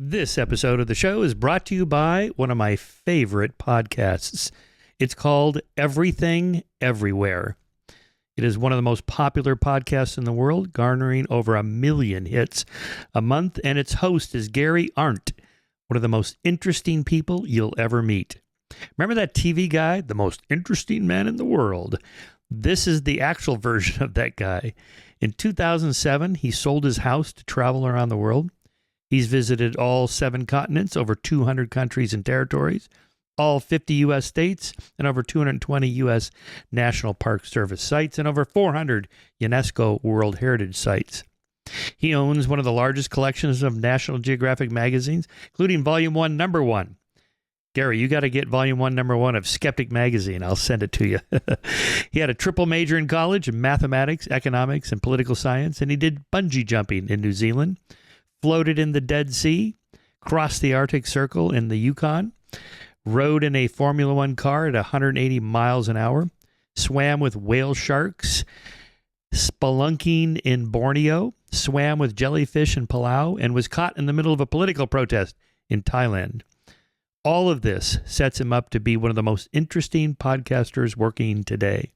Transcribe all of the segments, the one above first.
This episode of the show is brought to you by one of my favorite podcasts. It's called Everything Everywhere. It is one of the most popular podcasts in the world, garnering over 1 million hits a month, and its host is Gary Arndt, one of the most interesting people you'll ever meet. Remember that TV guy, the most interesting man in the world? This is the actual version of that guy. In 2007, he sold his house to travel around the world. He's visited all 7 continents, over 200 countries and territories, all 50 U.S. states, and over 220 U.S. National Park Service sites, and over 400 UNESCO World Heritage sites. He owns one of the largest collections of National Geographic magazines, including Volume 1, Number 1. Gary, you got to get Volume 1, Number 1 of Skeptic magazine. I'll send it to you. He had a triple major in college in mathematics, economics, and political science, and he did bungee jumping in New Zealand, floated in the Dead Sea, crossed the Arctic Circle in the Yukon, rode in a Formula One car at 180 miles an hour, swam with whale sharks, spelunking in Borneo, swam with jellyfish in Palau, and was caught in the middle of a political protest in Thailand. All of this sets him up to be one of the most interesting podcasters working today.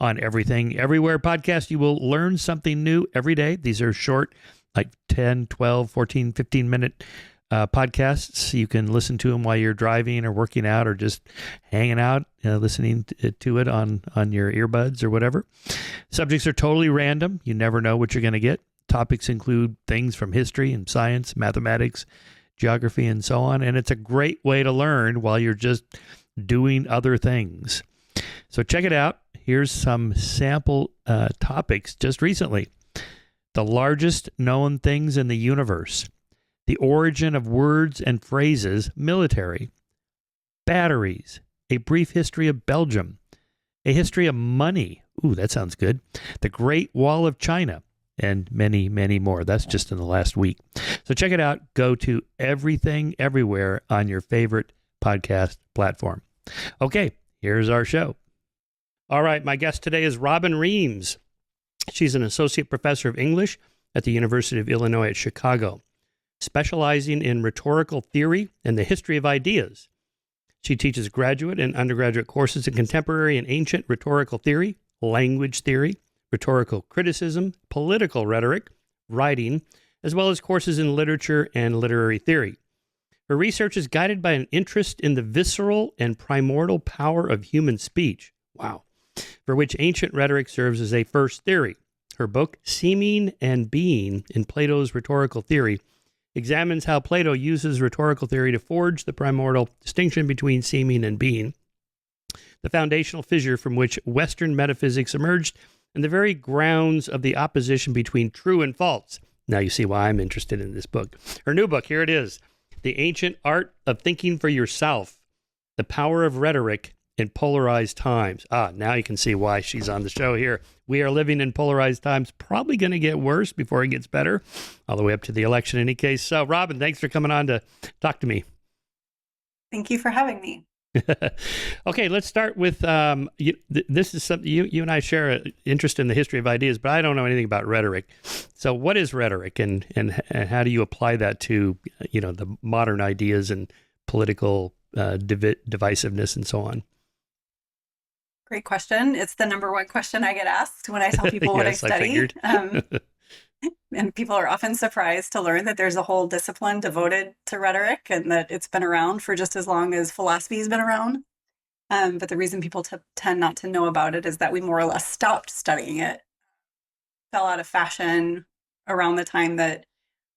On Everything Everywhere podcast, you will learn something new every day. These are short, like 10, 12, 14, 15-minute podcasts. You can listen to them while you're driving or working out or just hanging out, listening to it on your earbuds or whatever. Subjects are totally random. You never know what you're going to get. Topics include things from history and science, mathematics, geography, and so on. And it's a great way to learn while you're just doing other things. So check it out. Here's some sample topics just recently. The largest known things in the universe. The origin of words and phrases, military. Batteries. A brief history of Belgium. A history of money. Ooh, that sounds good. The Great Wall of China. And many, many more. That's just in the last week. So check it out. Go to Everything Everywhere on your favorite podcast platform. Okay, here's our show. All right, my guest today is Robin Reames. She's an associate professor of English at the University of Illinois at Chicago, specializing in rhetorical theory and the history of ideas. She teaches graduate and undergraduate courses in contemporary and ancient rhetorical theory, language theory, rhetorical criticism, political rhetoric, writing, as well as courses in literature and literary theory. Her research is guided by an interest in the visceral and primordial power of human speech. Wow. For which ancient rhetoric serves as a first theory. Her book, Seeming and Being in Plato's Rhetorical Theory, examines how Plato uses rhetorical theory to forge the primordial distinction between seeming and being, the foundational fissure from which Western metaphysics emerged, and the very grounds of the opposition between true and false. Now you see why I'm interested in this book. Her new book, here it is, The Ancient Art of Thinking for Yourself, The Power of Rhetoric in Polarized Times. Now you can see why she's on the show here. We are living in polarized times, probably going to get worse before it gets better, all the way up to the election in any case. So, Robin, thanks for coming on to talk to me. Thank you for having me. Okay, let's start with, this is something, you and I share an interest in the history of ideas, but I don't know anything about rhetoric. So what is rhetoric and how do you apply that to, the modern ideas and political divisiveness and so on? Great question. It's the number one question I get asked when I tell people what I study. And people are often surprised to learn that there's a whole discipline devoted to rhetoric and that it's been around for just as long as philosophy has been around. But the reason people tend not to know about it is that we more or less stopped studying it. Fell out of fashion around the time that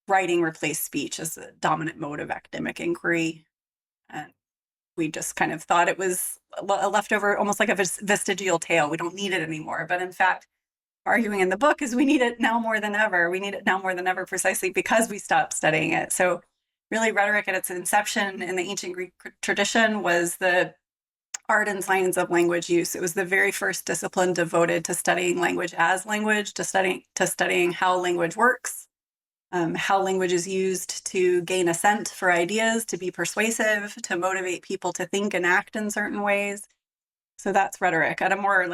writing replaced speech as a dominant mode of academic inquiry. And we just kind of thought it was a leftover, almost like a vestigial tale. We don't need it anymore. But in fact, arguing in the book is we need it now more than ever. We need it now more than ever precisely because we stopped studying it. So really rhetoric at its inception in the ancient Greek tradition was the art and science of language use. It was the very first discipline devoted to studying language as language, to studying how language works, how language is used to gain assent for ideas, to be persuasive, to motivate people to think and act in certain ways. So that's rhetoric. At a more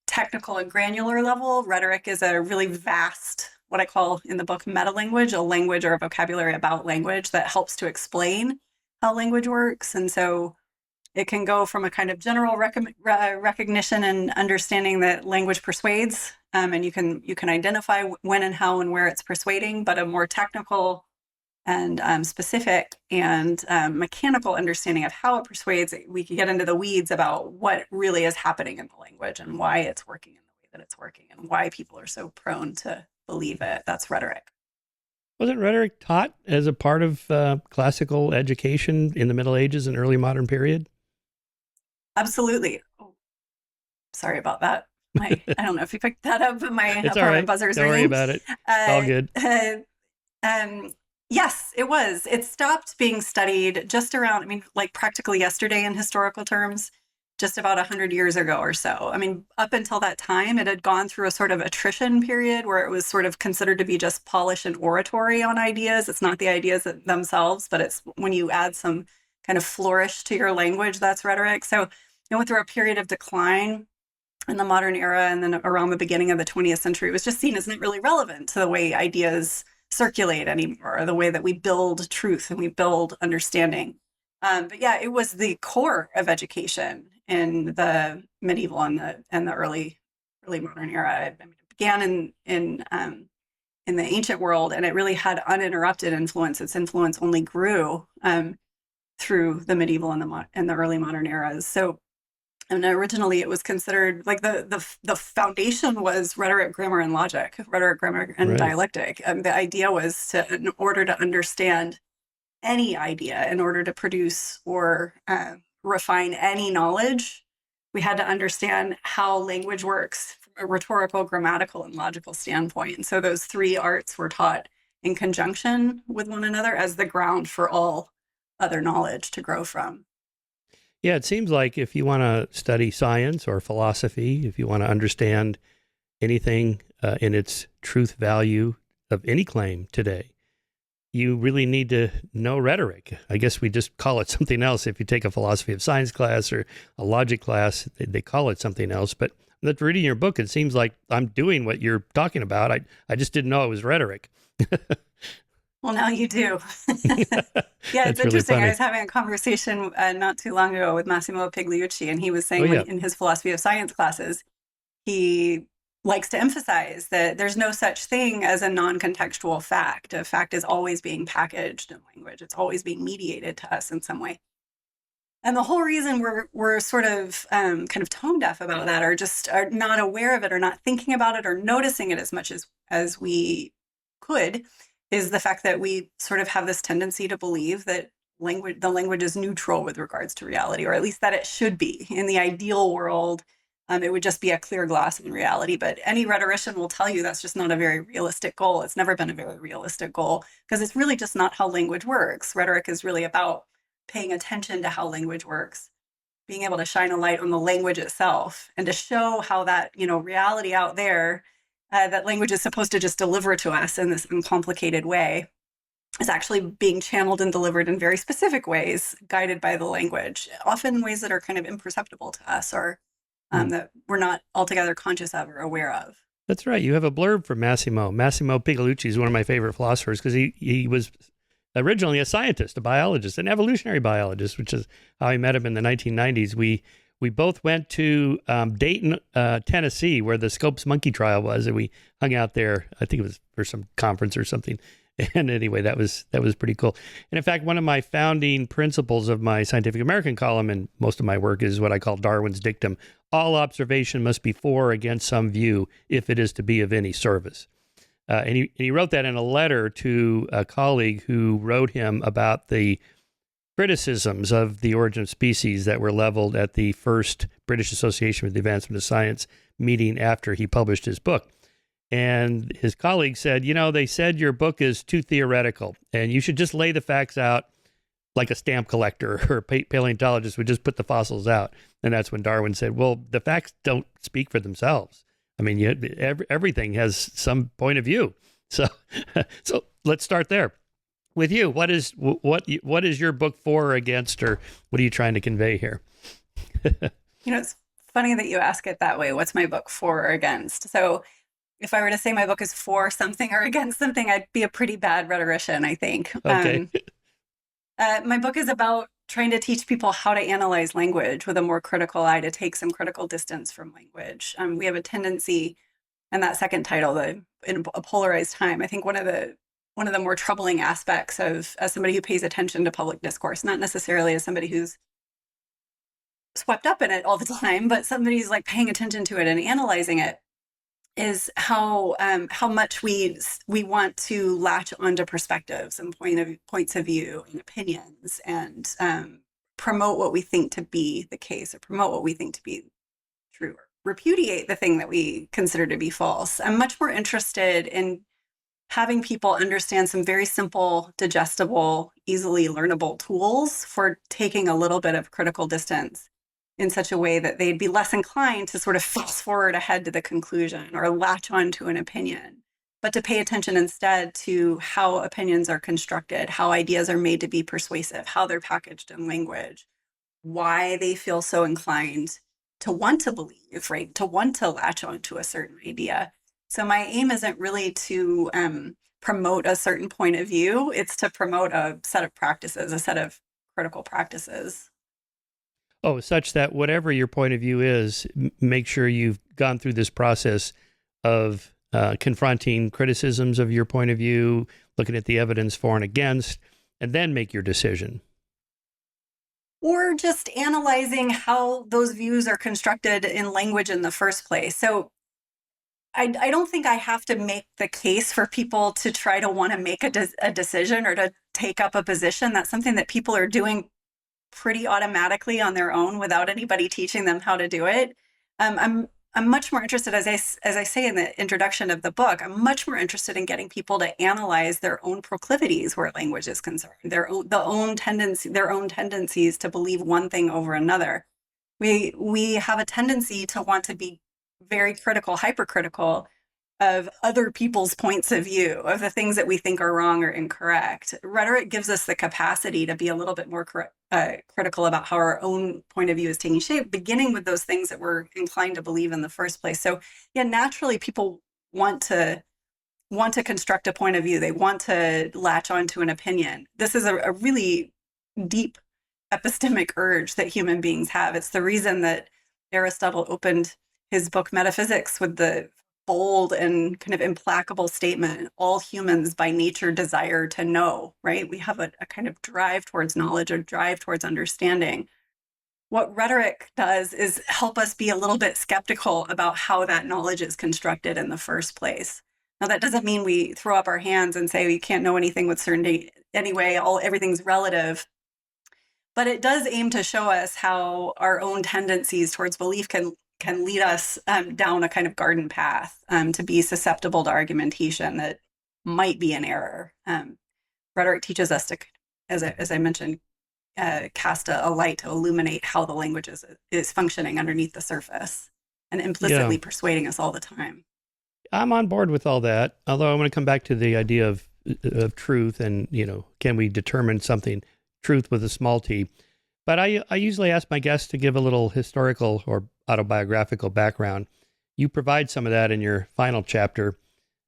technical and granular level, rhetoric is a really vast what I call in the book meta language, a language or a vocabulary about language that helps to explain how language works. And so it can go from a kind of general recognition and understanding that language persuades, and you can identify when and how and where it's persuading, but a more technical and specific and mechanical understanding of how it persuades. We can get into the weeds about what really is happening in the language and why it's working in the way that it's working and why people are so prone to believe it. That's rhetoric. Wasn't rhetoric taught as a part of classical education in the Middle Ages and early modern period? Absolutely. Oh, sorry about that. I don't know if you picked that up, but my apartment buzzer's ringing. Don't worry about it. It's all good. Yes, it was. It stopped being studied just around, like practically yesterday in historical terms, just about 100 years ago or so. Up until that time, it had gone through a sort of attrition period where it was sort of considered to be just polish and oratory on ideas. It's not the ideas themselves, but it's when you add some kind of flourish to your language, that's rhetoric. So it went through a period of decline in the modern era, and then around the beginning of the 20th century, it was just seen as not really relevant to the way ideas circulate anymore, or the way that we build truth and we build understanding. But yeah, it was the core of education in the medieval and the early modern era. It began in the ancient world, and it really had uninterrupted influence. Its influence only grew through the medieval and the early modern eras. So, and originally it was considered like the foundation was rhetoric, grammar, and logic, rhetoric, grammar, and dialectic. The idea was in order to understand any idea, in order to produce or refine any knowledge, we had to understand how language works from a rhetorical, grammatical, and logical standpoint. And so those three arts were taught in conjunction with one another as the ground for all other knowledge to grow from. Yeah, it seems like if you want to study science or philosophy, if you want to understand anything in its truth value of any claim today, you really need to know rhetoric. I guess we just call it something else. If you take a philosophy of science class or a logic class, they call it something else. But after reading your book, it seems like I'm doing what you're talking about. I just didn't know it was rhetoric. Well, now you do. Yeah, it's interesting. I was having a conversation not too long ago with Massimo Pigliucci, and he was saying in his philosophy of science classes, he likes to emphasize that there's no such thing as a non-contextual fact. A fact is always being packaged in language. It's always being mediated to us in some way. And the whole reason we're sort of kind of tone deaf about that, or just are not aware of it, or not thinking about it, or noticing it as much as we could, is the fact that we sort of have this tendency to believe that the language is neutral with regards to reality, or at least that it should be. In the ideal world, it would just be a clear glass in reality. But any rhetorician will tell you that's just not a very realistic goal. It's never been a very realistic goal, because it's really just not how language works. Rhetoric is really about paying attention to how language works, being able to shine a light on the language itself, and to show how that, reality out there, that language is supposed to just deliver to us in this uncomplicated way, is actually being channeled and delivered in very specific ways, guided by the language, often ways that are kind of imperceptible to us, or that we're not altogether conscious of or aware of. That's right. You have a blurb from Massimo. Massimo Pigliucci is one of my favorite philosophers, because he was originally a scientist, a biologist, an evolutionary biologist, which is how I met him in the 1990s. We both went to Dayton, Tennessee, where the Scopes monkey trial was, and we hung out there. I think it was for some conference or something. And anyway, that was pretty cool. And in fact, one of my founding principles of my Scientific American column and most of my work is what I call Darwin's dictum: all observation must be for or against some view if it is to be of any service. And he wrote that in a letter to a colleague who wrote him about the criticisms of the origin of species that were leveled at the first British Association for the Advancement of Science meeting after he published his book. And his colleague said, they said your book is too theoretical and you should just lay the facts out like a stamp collector or a paleontologist would just put the fossils out. And that's when Darwin said, well, the facts don't speak for themselves. Everything has some point of view. So let's start there. With you, what is your book for or against, or what are you trying to convey here? It's funny that you ask it that way. What's my book for or against? So if I were to say my book is for something or against something, I'd be a pretty bad rhetorician, I think. Okay. My book is about trying to teach people how to analyze language with a more critical eye, to take some critical distance from language. We have a tendency, and that second title, in a polarized time, I think one of the more troubling aspects of, as somebody who pays attention to public discourse, not necessarily as somebody who's swept up in it all the time, but somebody's like paying attention to it and analyzing it, is how much we want to latch onto perspectives and points of view and opinions, and promote what we think to be the case, or promote what we think to be true, or repudiate the thing that we consider to be false. I'm much more interested in having people understand some very simple, digestible, easily learnable tools for taking a little bit of critical distance in such a way that they'd be less inclined to sort of fast forward ahead to the conclusion or latch on to an opinion, but to pay attention instead to how opinions are constructed, how ideas are made to be persuasive, how they're packaged in language, why they feel so inclined to want to believe, right? To want to latch on to a certain idea. So my aim isn't really to promote a certain point of view. It's to promote a set of practices, a set of critical practices. Oh, such that whatever your point of view is, make sure you've gone through this process of confronting criticisms of your point of view, looking at the evidence for and against, and then make your decision. Or just analyzing how those views are constructed in language in the first place. So I don't think I have to make the case for people to try to want to make a decision or to take up a position. That's something that people are doing pretty automatically on their own without anybody teaching them how to do it. I'm much more interested, as I say in the introduction of the book, I'm much more interested in getting people to analyze their own proclivities where language is concerned, their own tendencies to believe one thing over another. We have a tendency to want to be very critical, hypercritical of other people's points of view, of the things that we think are wrong or incorrect. Rhetoric gives us the capacity to be a little bit more critical about how our own point of view is taking shape, beginning with those things that we're inclined to believe in the first place. So yeah, naturally people want to construct a point of view. They want to latch onto an opinion. This is a really deep epistemic urge that human beings have. It's the reason that Aristotle opened his book Metaphysics with the bold and kind of implacable statement, all humans by nature desire to know, right? We have a kind of drive towards knowledge, or drive towards understanding. What rhetoric does is help us be a little bit skeptical about how that knowledge is constructed in the first place. Now, that doesn't mean we throw up our hands and say we can't know anything with certainty anyway, everything's relative. But it does aim to show us how our own tendencies towards belief can lead us down a kind of garden path to be susceptible to argumentation that might be an error. Rhetoric teaches us to, as I mentioned, cast a light to illuminate how the language is functioning underneath the surface, and implicitly persuading us all the time. I'm on board with all that, although I want to come back to the idea of truth and, can we determine something, truth with a small t. But I usually ask my guests to give a little historical or autobiographical background. You provide some of that in your final chapter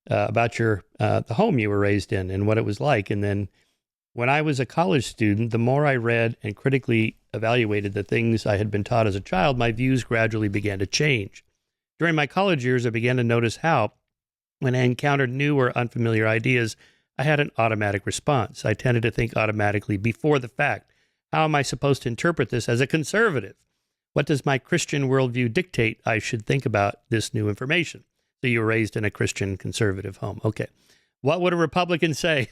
about the home you were raised in and what it was like. And then when I was a college student, the more I read and critically evaluated the things I had been taught as a child, my views gradually began to change. During my college years, I began to notice how, when I encountered new or unfamiliar ideas, I had an automatic response. I tended to think automatically before the fact. How am I supposed to interpret this as a conservative? What does my Christian worldview dictate I should think about this new information? So you were raised in a Christian conservative home. Okay. What would a Republican say?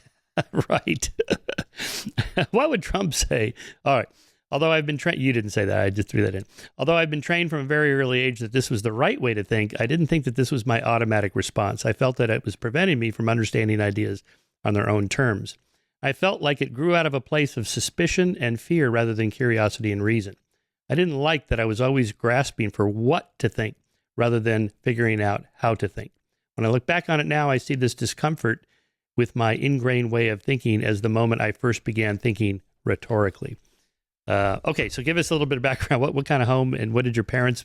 Right. What would Trump say? All right. Although I've been trained, you didn't say that, I just threw that in. Although I've been trained from a very early age that this was the right way to think, I didn't think that this was my automatic response. I felt that it was preventing me from understanding ideas on their own terms. I felt like it grew out of a place of suspicion and fear rather than curiosity and reason. I didn't like that I was always grasping for what to think rather than figuring out how to think. When I look back on it now, I see this discomfort with my ingrained way of thinking as the moment I first began thinking rhetorically. Okay, so give us a little bit of background. What kind of home and what did your parents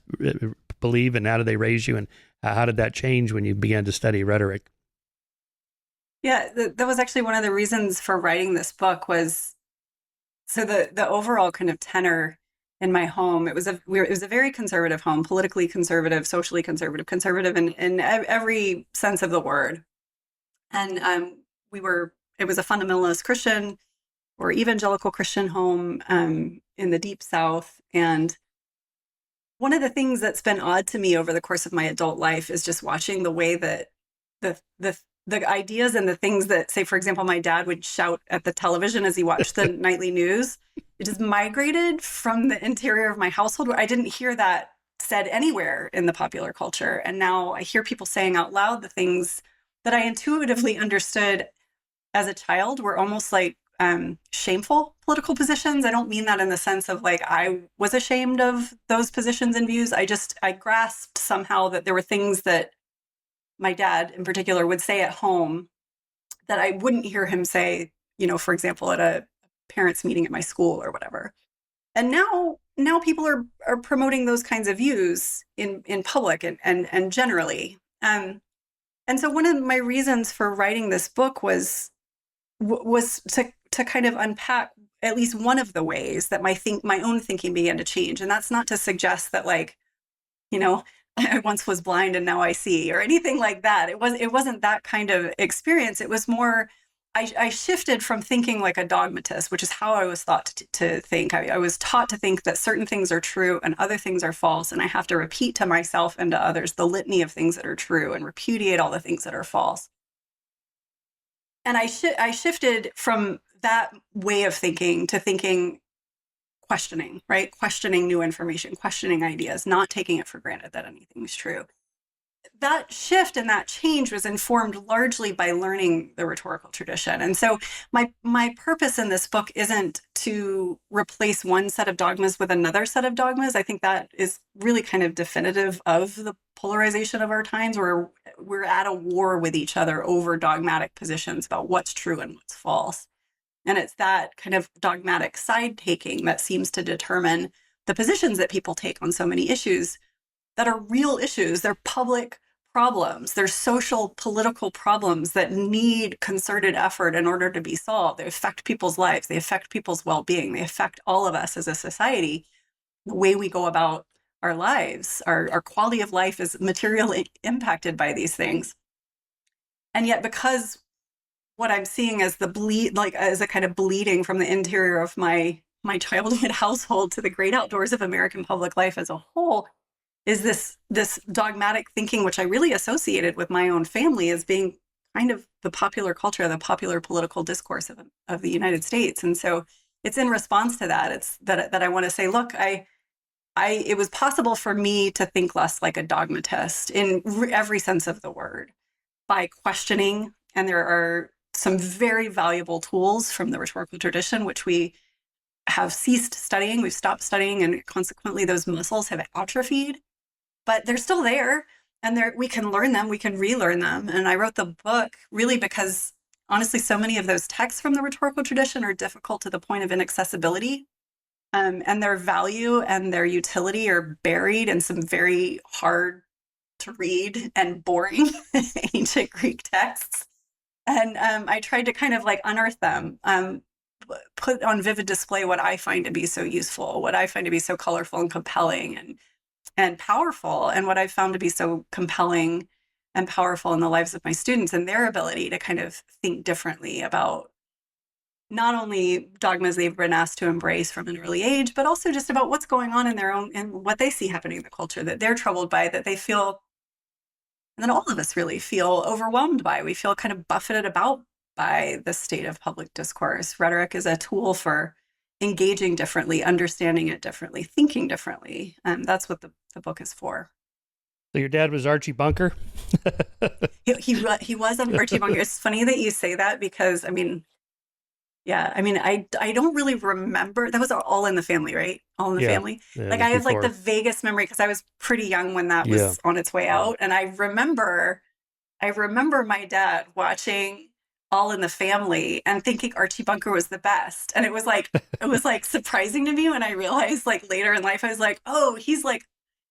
believe, and how did they raise you, and how did that change when you began to study rhetoric? Yeah, that was actually one of the reasons for writing this book was, so the overall kind of tenor in my home, it was a very conservative home, politically conservative, socially conservative, conservative in every sense of the word. And it was a fundamentalist Christian or evangelical Christian home in the Deep South. And one of the things that's been odd to me over the course of my adult life is just watching the way that the ideas and the things that, say, for example, my dad would shout at the television as he watched the nightly news, it just migrated from the interior of my household, where I didn't hear that said anywhere in the popular culture. And now I hear people saying out loud the things that I intuitively understood as a child were almost like shameful political positions. I don't mean that in the sense of like I was ashamed of those positions and views. I grasped somehow that there were things that my dad in particular would say at home that I wouldn't hear him say, for example, at a parents' meeting at my school or whatever. And now people are promoting those kinds of views in public and generally. And so one of my reasons for writing this book was to kind of unpack at least one of the ways that my own thinking began to change. And that's not to suggest that, like, I once was blind and now I see, or anything like that. It wasn't that kind of experience. It was more, I shifted from thinking like a dogmatist, which is how I was thought to think. I was taught to think that certain things are true and other things are false, and I have to repeat to myself and to others the litany of things that are true and repudiate all the things that are false. And I shifted from that way of thinking to thinking questioning, right? Questioning new information, questioning ideas, not taking it for granted that anything's true. That shift and that change was informed largely by learning the rhetorical tradition. And so my purpose in this book isn't to replace one set of dogmas with another set of dogmas. I think that is really kind of definitive of the polarization of our times, where we're at a war with each other over dogmatic positions about what's true and what's false. And it's that kind of dogmatic side taking that seems to determine the positions that people take on so many issues that are real issues. They're public problems. They're social, political problems that need concerted effort in order to be solved. They affect people's lives. They affect people's well-being. They affect all of us as a society. The way we go about our lives, our quality of life is materially impacted by these things. And yet, because what I'm seeing as as a kind of bleeding from the interior of my childhood household to the great outdoors of American public life as a whole, is this dogmatic thinking, which I really associated with my own family as being kind of the popular culture, the popular political discourse of the United States. And so it's in response to that, it's that I want to say, look, it was possible for me to think less like a dogmatist in every sense of the word by questioning. And there are some very valuable tools from the rhetorical tradition, which we have ceased studying, we've stopped studying, and consequently those muscles have atrophied. But they're still there, and we can learn them, we can relearn them. And I wrote the book really because, honestly, so many of those texts from the rhetorical tradition are difficult to the point of inaccessibility. And their value and their utility are buried in some very hard to read and boring ancient Greek texts. And I tried to kind of like unearth them, put on vivid display what I find to be so useful, what I find to be so colorful and compelling and powerful, and what I've found to be so compelling and powerful in the lives of my students and their ability to kind of think differently about not only dogmas they've been asked to embrace from an early age, but also just about what's going on in their own and what they see happening in the culture that they're troubled by, that they feel, and that all of us really feel overwhelmed by. We feel kind of buffeted about by the state of public discourse. Rhetoric is a tool for engaging differently, understanding it differently, thinking differently. And that's what the book is for. So your dad was Archie Bunker? He was an Archie Bunker. It's funny that you say that because, I don't really remember. That was all in the family, right? All in the family. Yeah, like I have like the vaguest memory because I was pretty young when that was on its way out. And I remember my dad watching All in the Family and thinking Archie Bunker was the best. And it was like surprising to me when I realized like later in life, I was like, oh, he's like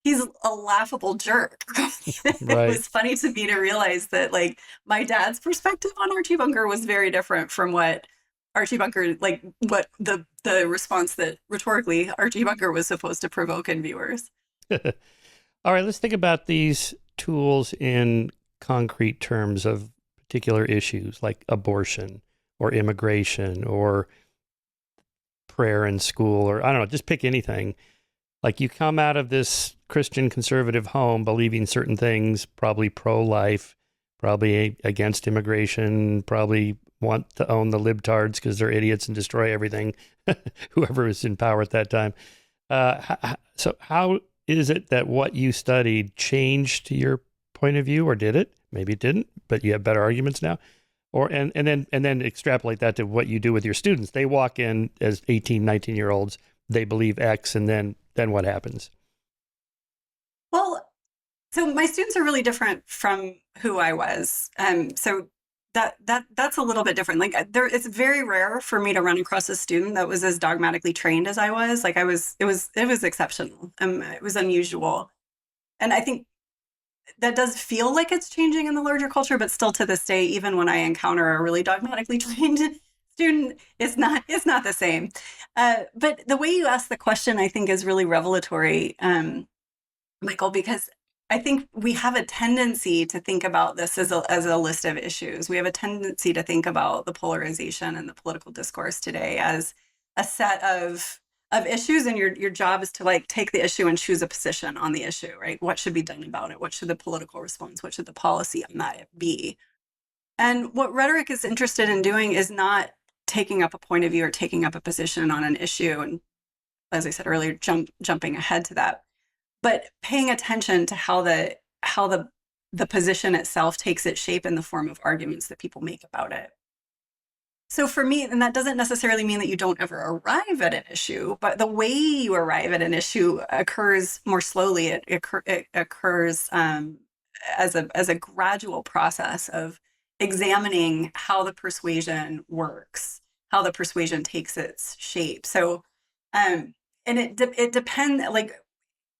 he's a laughable jerk. It was funny to me to realize that like my dad's perspective on Archie Bunker was very different from what Archie Bunker, like what the response that rhetorically Archie Bunker was supposed to provoke in viewers. All right, let's think about these tools in concrete terms of particular issues like abortion or immigration or prayer in school, or I don't know, just pick anything. Like you come out of this Christian conservative home believing certain things, probably pro-life, probably against immigration, probably want to own the libtards because they're idiots and destroy everything, whoever was in power at that time. So how is it that what you studied changed to your point of view, or did it? Maybe it didn't, but you have better arguments now. Or and then extrapolate that to what you do with your students. They walk in as 18, 19-year-olds, they believe X, and then what happens? Well, so my students are really different from who I was. So that's a little bit different. Like it's very rare for me to run across a student that was as dogmatically trained as I was. Like it was exceptional. It was unusual. And I think that does feel like it's changing in the larger culture, but still to this day, even when I encounter a really dogmatically trained student, it's not the same. But the way you ask the question, I think, is really revelatory, Michael, because I think we have a tendency to think about this as a list of issues. We have a tendency to think about the polarization and the political discourse today as a set of issues, and your job is to like take the issue and choose a position on the issue, right? What should be done about it? What should the political response? What should the policy on that be? And what rhetoric is interested in doing is not taking up a point of view or taking up a position on an issue, and as I said earlier, jumping ahead to that, but paying attention to how the position itself takes its shape in the form of arguments that people make about it. So for me, and that doesn't necessarily mean that you don't ever arrive at an issue, but the way you arrive at an issue occurs more slowly. It occurs as a gradual process of examining how the persuasion works, how the persuasion takes its shape. So, and it depends. Like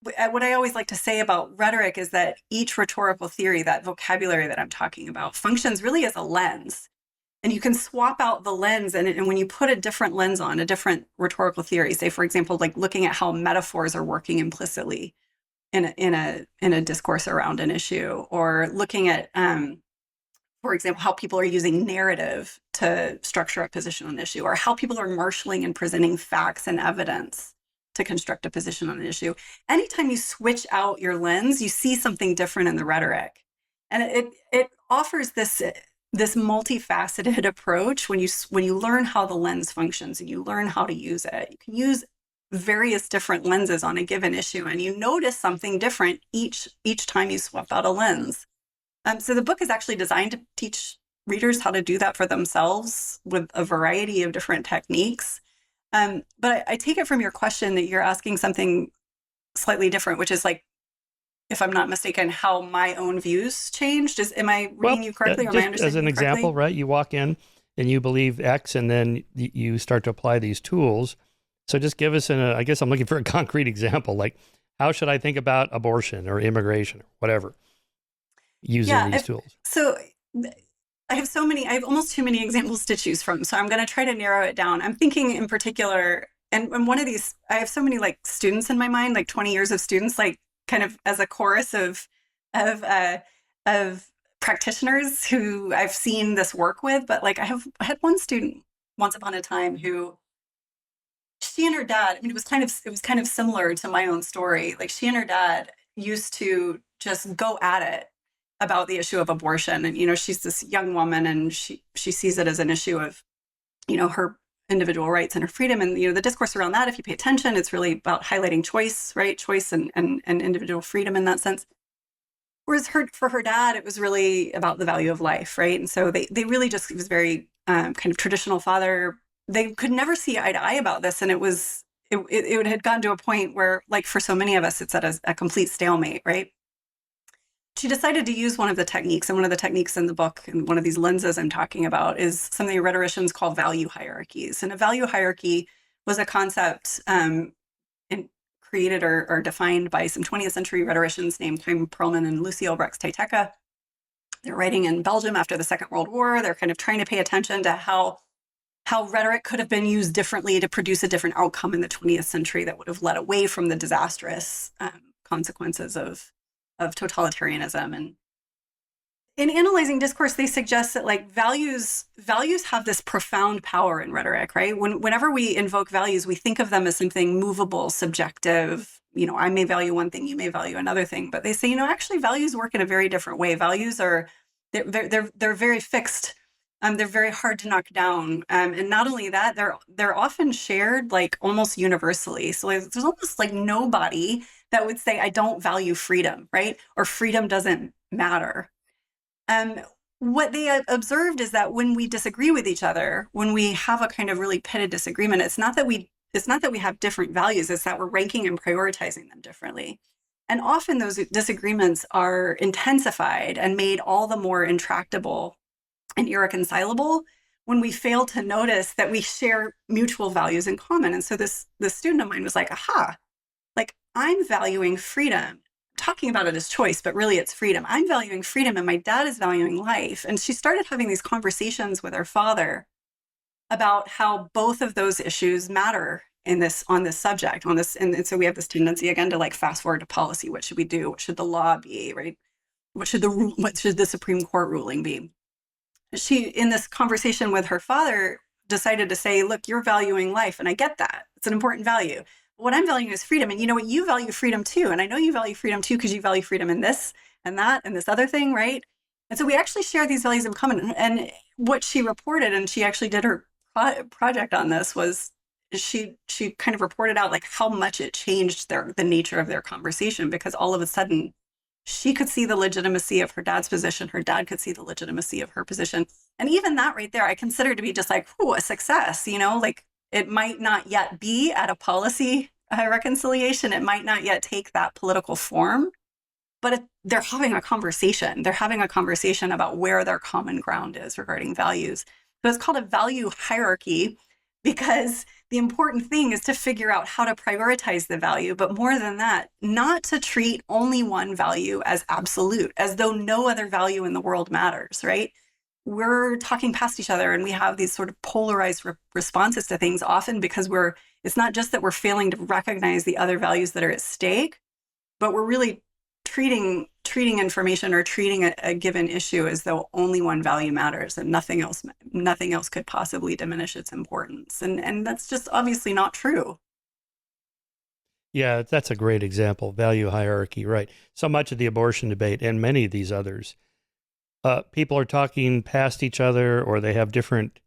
what I always like to say about rhetoric is that each rhetorical theory, that vocabulary that I'm talking about, functions really as a lens. And you can swap out the lens, and when you put a different lens on a different rhetorical theory, say, for example, like looking at how metaphors are working implicitly in a discourse around an issue, or looking at, for example, how people are using narrative to structure a position on an issue, or how people are marshaling and presenting facts and evidence to construct a position on an issue. Anytime you switch out your lens, you see something different in the rhetoric. And it offers this multifaceted approach when you learn how the lens functions and you learn how to use it. You can use various different lenses on a given issue, and you notice something different each time you swap out a lens. So the book is actually designed to teach readers how to do that for themselves with a variety of different techniques. But I take it from your question that you're asking something slightly different, which is like, if I'm not mistaken, how my own views changed. Am I reading you correctly, or am I understanding as an you correctly? example, right? You walk in and you believe X, and then you start to apply these tools. So just give us I guess I'm looking for a concrete example. Like, how should I think about abortion or immigration or whatever using these tools? So I have almost too many examples to choose from. So I'm going to try to narrow it down. I'm thinking in particular, and one of these, I have so many like students in my mind, like 20 years of students, like kind of as a chorus of practitioners who I've seen this work with. But like I had one student once upon a time who, she and her dad, I mean, it was kind of similar to my own story. Like she and her dad used to just go at it about the issue of abortion. And, she's this young woman, and she sees it as an issue of, her individual rights and her freedom. And, the discourse around that, if you pay attention, it's really about highlighting choice, right? Choice and individual freedom in that sense. Whereas for her dad, it was really about the value of life, right? And so they really just, it was very kind of traditional father. They could never see eye to eye about this. And it had gotten to a point where, like for so many of us, it's at a complete stalemate, right? She decided to use one of the techniques, and one of the techniques in the book, and one of these lenses I'm talking about, is something rhetoricians call value hierarchies. And a value hierarchy was a concept created or defined by some 20th century rhetoricians named Temperament and Lucio Brex-Tayteka. They're writing in Belgium after the Second World War. They're kind of trying to pay attention to how rhetoric could have been used differently to produce a different outcome in the 20th century that would have led away from the disastrous consequences of totalitarianism. And in analyzing discourse, they suggest that like values have this profound power in rhetoric, right? Whenever we invoke values, we think of them as something movable, subjective. I may value one thing, you may value another thing, but they say, actually values work in a very different way. Values they're very fixed. They're very hard to knock down. And not only that, they're often shared like almost universally. So there's almost like nobody that would say, I don't value freedom, right? Or freedom doesn't matter. What they observed is that when we disagree with each other, when we have a kind of really pitted disagreement, it's not that we have different values, it's that we're ranking and prioritizing them differently. And often those disagreements are intensified and made all the more intractable and irreconcilable when we fail to notice that we share mutual values in common. And so this student of mine was like, aha, like I'm valuing freedom, talking about it as choice, but really it's freedom. I'm valuing freedom and my dad is valuing life. And she started having these conversations with her father about how both of those issues matter on this subject. And so we have this tendency again to like fast forward to policy. What should we do? What should the law be, right? What should the Supreme Court ruling be? She, in this conversation with her father, decided to say, look, you're valuing life. And I get that. It's an important value. But what I'm valuing is freedom. And you know what? You value freedom too. And I know you value freedom too, because you value freedom in this and that and this other thing, right? And so we actually share these values in common. And what she reported, and she actually did her project on this, was she kind of reported out like how much it changed the nature of their conversation, because all of a sudden she could see the legitimacy of her dad's position. Her dad could see the legitimacy of her position. And even that right there, I consider to be just like, a success, like it might not yet be at a policy reconciliation. It might not yet take that political form, but they're having a conversation. They're having a conversation about where their common ground is regarding values. So it's called a value hierarchy, because the important thing is to figure out how to prioritize the value, but more than that, not to treat only one value as absolute, as though no other value in the world matters, right? We're talking past each other and we have these sort of polarized responses to things, often because it's not just that we're failing to recognize the other values that are at stake, but we're really treating information or treating a given issue as though only one value matters and nothing else could possibly diminish its importance. And that's just obviously not true. Yeah, that's a great example. Value hierarchy, right. So much of the abortion debate and many of these others, people are talking past each other, or they have different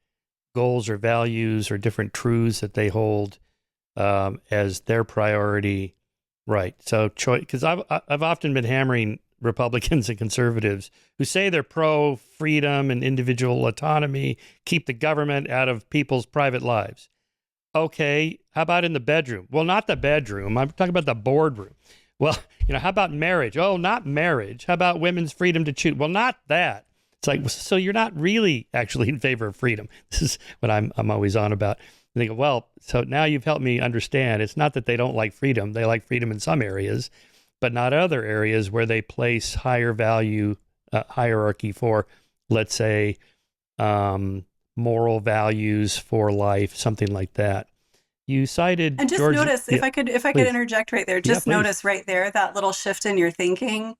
goals or values or different truths that they hold as their priority. Right. So because I've often been hammering Republicans and conservatives who say they're pro-freedom and individual autonomy, keep the government out of people's private lives. Okay, how about in the bedroom? Well, not the bedroom. I'm talking about the boardroom. Well, how about marriage? Oh, not marriage. How about women's freedom to choose? Well, not that. It's like, so you're not really actually in favor of freedom. This is what I'm always on about. And they go, well, so now you've helped me understand. It's not that they don't like freedom. They like freedom in some areas, but not other areas where they place higher value hierarchy for, let's say, moral values for life, something like that. You cited, and just George, notice, if I could interject right there, just notice right there that little shift in your thinking.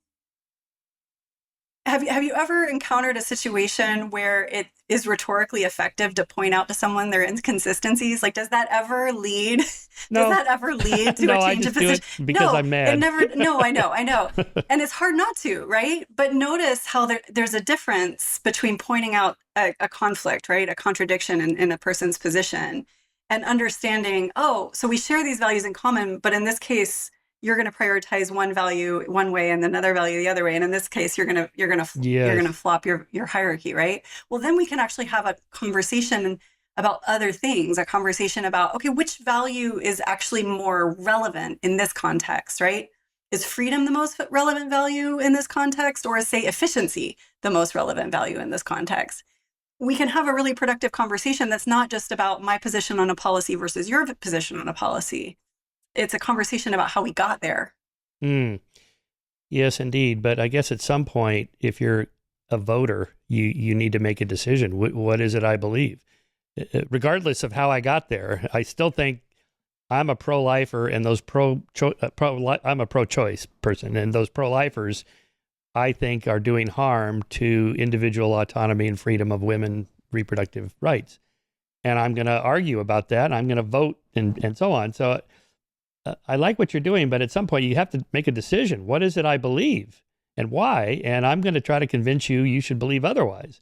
Have you ever encountered a situation where it is rhetorically effective to point out to someone their inconsistencies? Like, does that ever lead? No. Does that ever lead to No, a change of position? I just do it because I'm mad. It never. No, I know, and it's hard not to, right? But notice how there's a difference between pointing out a conflict, right, a contradiction in a person's position, and understanding. Oh, so we share these values in common, but in this case, you're going to prioritize one value one way and another value the other way. And in this case, you're going to flop your hierarchy, right? Well, then we can actually have a conversation about other things, a conversation about, okay, which value is actually more relevant in this context, right? Is freedom the most relevant value in this context, or is, say, efficiency the most relevant value in this context? We can have a really productive conversation that's not just about my position on a policy versus your position on a policy. it's a conversation about how we got there. Mm. Yes, indeed. But I guess at some point, if you're a voter, you need to make a decision. What is it I believe? Regardless of how I got there, I still think I'm a pro-lifer, and those I'm a pro-choice person, and those pro-lifers, I think, are doing harm to individual autonomy and freedom of women reproductive rights. And I'm going to argue about that. And I'm going to vote and so on. So I like what you're doing, but at some point you have to make a decision. What is it I believe and why? And I'm going to try to convince you should believe otherwise.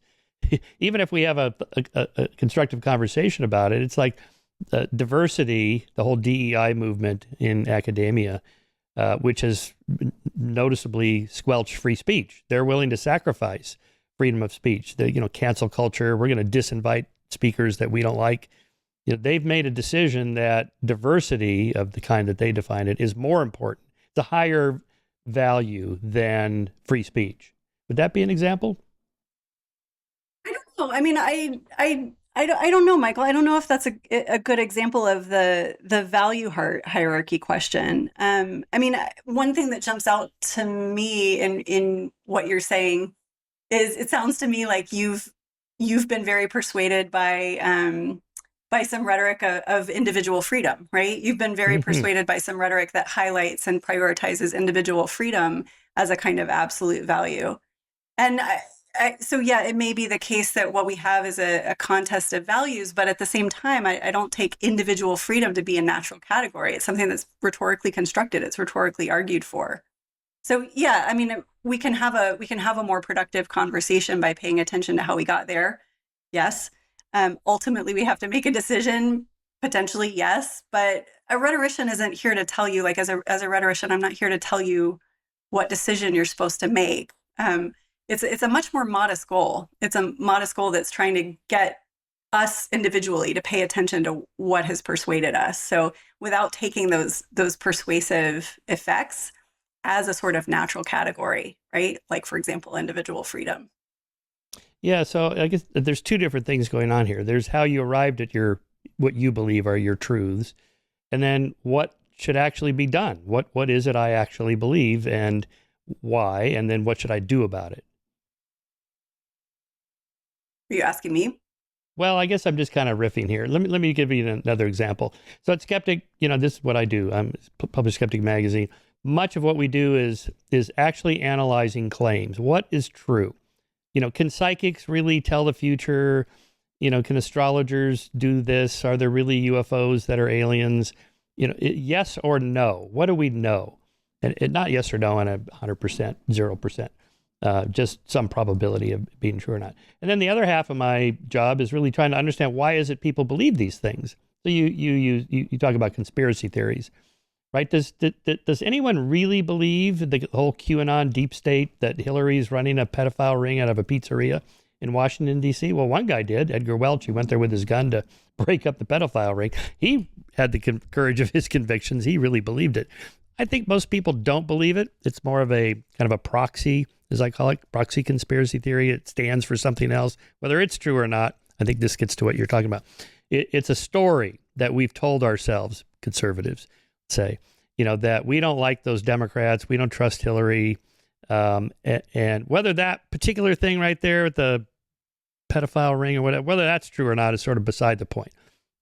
Even if we have a constructive conversation about it, it's like diversity, the whole DEI movement in academia, which has noticeably squelched free speech. They're willing to sacrifice freedom of speech. Cancel culture. We're going to disinvite speakers that we don't like. They've made a decision that diversity of the kind that they define it is more important. It's a higher value than free speech. Would that be an example? I don't know. I mean, I don't know, Michael. I don't know if that's a good example of the value hierarchy question. I mean, one thing that jumps out to me in what you're saying is it sounds to me like you've been very persuaded by some rhetoric of individual freedom, right? You've been very persuaded by some rhetoric that highlights and prioritizes individual freedom as a kind of absolute value. And so, yeah, it may be the case that what we have is a contest of values, but at the same time, I don't take individual freedom to be a natural category. It's something that's rhetorically constructed. It's rhetorically argued for. So, yeah, I mean, we can have a more productive conversation by paying attention to how we got there. Yes. Ultimately, we have to make a decision. Potentially, yes. But a rhetorician isn't here to tell you, like, as a rhetorician, I'm not here to tell you what decision you're supposed to make. It's a much more modest goal. It's a modest goal that's trying to get us individually to pay attention to what has persuaded us. So without taking those persuasive effects as a sort of natural category, right? Like, for example, individual freedom. Yeah, so I guess there's two different things going on here. There's how you arrived at what you believe are your truths, and then what should actually be done. What is it I actually believe, and why, and then what should I do about it? Are you asking me? Well, I guess I'm just kind of riffing here. Let me give you another example. So at Skeptic, this is what I do. I'm published Skeptic magazine. Much of what we do is actually analyzing claims. What is true? Can psychics really tell the future? Can astrologers do this? Are there really UFOs that are aliens? Yes or no? What do we know? And not yes or no on 100%, 0%. Just some probability of being true or not. And then the other half of my job is really trying to understand why is it people believe these things. So you talk about conspiracy theories, right? Does anyone really believe the whole QAnon deep state that Hillary's running a pedophile ring out of a pizzeria in Washington, D.C.? Well, one guy did, Edgar Welch. He went there with his gun to break up the pedophile ring. He had the courage of his convictions. He really believed it. I think most people don't believe it. It's more of a kind of a proxy, as I call it, proxy conspiracy theory. It stands for something else, whether it's true or not. I think this gets to what you're talking about. It's a story that we've told ourselves, conservatives say, that we don't like those Democrats. We don't trust Hillary. And whether that particular thing right there with the pedophile ring or whatever, whether that's true or not is sort of beside the point.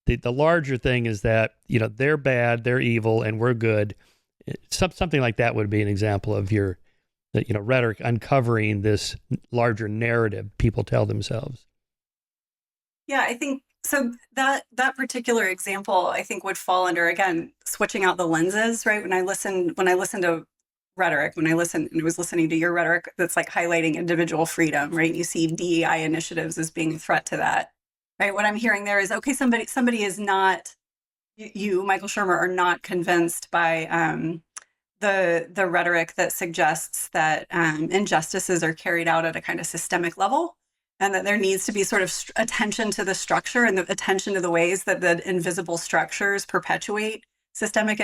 The larger thing is that, they're bad, they're evil, and we're good. Something like that would be an example of your rhetoric uncovering this larger narrative people tell themselves. Yeah, I think so. That particular example, I think, would fall under, again, switching out the lenses, right? When I listen to rhetoric, when I was listening to your rhetoric that's like highlighting individual freedom, right? You see DEI initiatives as being a threat to that, right? What I'm hearing there is, okay, somebody is not, you, Michael Shermer, are not convinced by the rhetoric that suggests that injustices are carried out at a kind of systemic level, and that there needs to be sort of attention to the structure and the attention to the ways that the invisible structures perpetuate systemic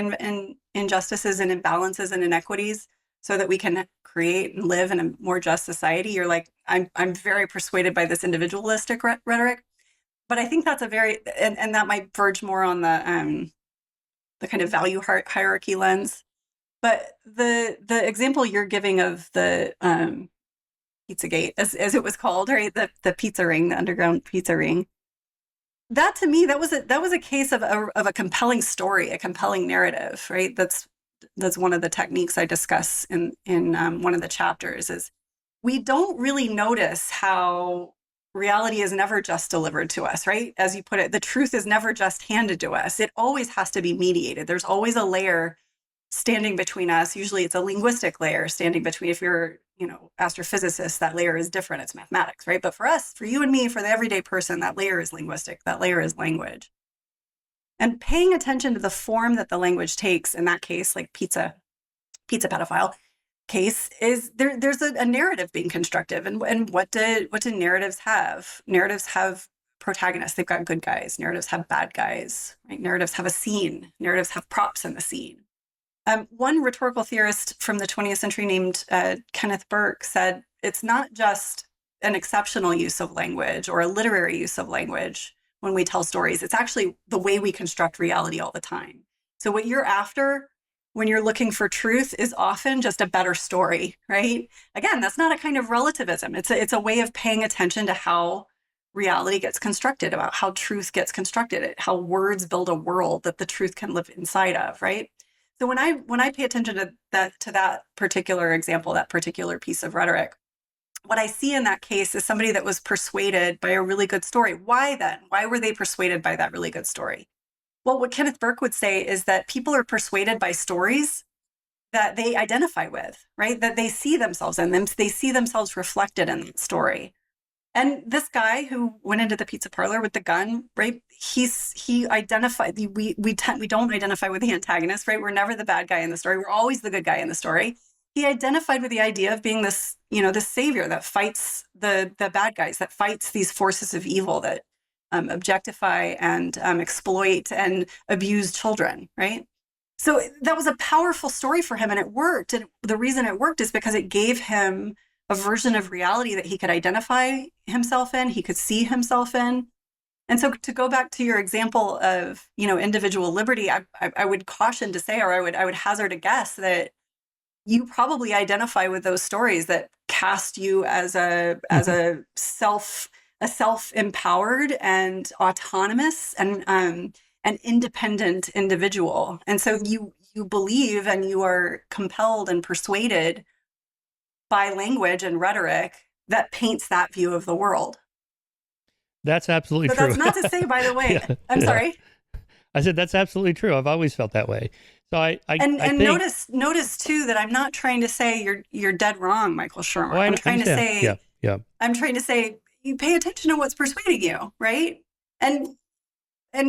injustices and imbalances and inequities, so that we can create and live in a more just society. You're like, I'm very persuaded by this individualistic rhetoric. But I think that's a very, and that might verge more on the the kind of value hierarchy lens. But the example you're giving of the Pizzagate, as it was called, right? The pizza ring, the underground pizza ring. That to me, that was a case of a compelling story, a compelling narrative, right? That's one of the techniques I discuss in one of the chapters. Is we don't really notice how reality is never just delivered to us, right? As you put it, the truth is never just handed to us. It always has to be mediated. There's always a layer standing between us. Usually it's a linguistic layer standing between. If you're, astrophysicist, that layer is different. It's mathematics, right? But for us, for you and me, for the everyday person, that layer is linguistic. That layer is language. And paying attention to the form that the language takes, in that case, like pizza pedophile case, is there's a narrative being constructed. And what do narratives have? Narratives have protagonists. They've got good guys. Narratives have bad guys, right? Narratives have a scene. Narratives have props in the scene. One rhetorical theorist from the 20th century named Kenneth Burke said, it's not just an exceptional use of language or a literary use of language when we tell stories. It's actually the way we construct reality all the time. So what you're after when you're looking for truth is often just a better story, right? Again, that's not a kind of relativism. It's a way of paying attention to how reality gets constructed, about how truth gets constructed, how words build a world that the truth can live inside of, right? So when I pay attention to that particular example, that particular piece of rhetoric, what I see in that case is somebody that was persuaded by a really good story. Why then? Why were they persuaded by that really good story? Well, what Kenneth Burke would say is that people are persuaded by stories that they identify with, right? That they see themselves in them. They see themselves reflected in that story. And this guy who went into the pizza parlor with the gun, right? He identified. We don't identify with the antagonist, right? We're never the bad guy in the story. We're always the good guy in the story. He identified with the idea of being this, this savior that fights the bad guys, that fights these forces of evil that objectify and exploit and abuse children, right? So that was a powerful story for him, and it worked. And the reason it worked is because it gave him a version of reality that he could identify himself in, he could see himself in. And so to go back to your example of, individual liberty, I would caution to say, or I would hazard a guess that you probably identify with those stories that cast you as a self-empowered and autonomous and an independent individual. And so you believe and you are compelled and persuaded by language and rhetoric that paints that view of the world. That's absolutely true. That's not to say, by the way, I'm sorry. I said, that's absolutely true. I've always felt that way. So I think, notice too, that I'm not trying to say you're dead wrong, Michael Shermer. I'm trying to say, I'm trying to say, you pay attention to what's persuading you, right? And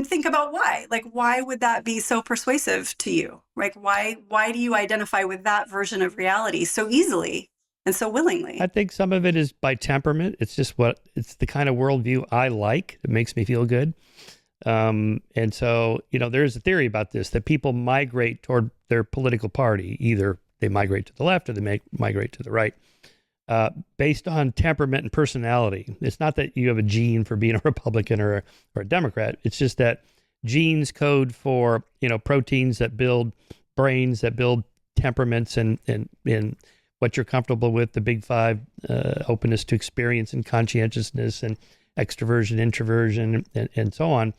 think about why. Like, why would that be so persuasive to you? Like, why do you identify with that version of reality so easily and so willingly? I think some of it is by temperament. It's just it's the kind of worldview I like. It makes me feel good. And so, there's a theory about this, that people migrate toward their political party. Either they migrate to the left or they migrate to the right, based on temperament and personality. It's not that you have a gene for being a Republican or a Democrat. It's just that genes code for, proteins that build brains, that build temperaments and what you're comfortable with, the big five, openness to experience and conscientiousness and extroversion, introversion, and so on.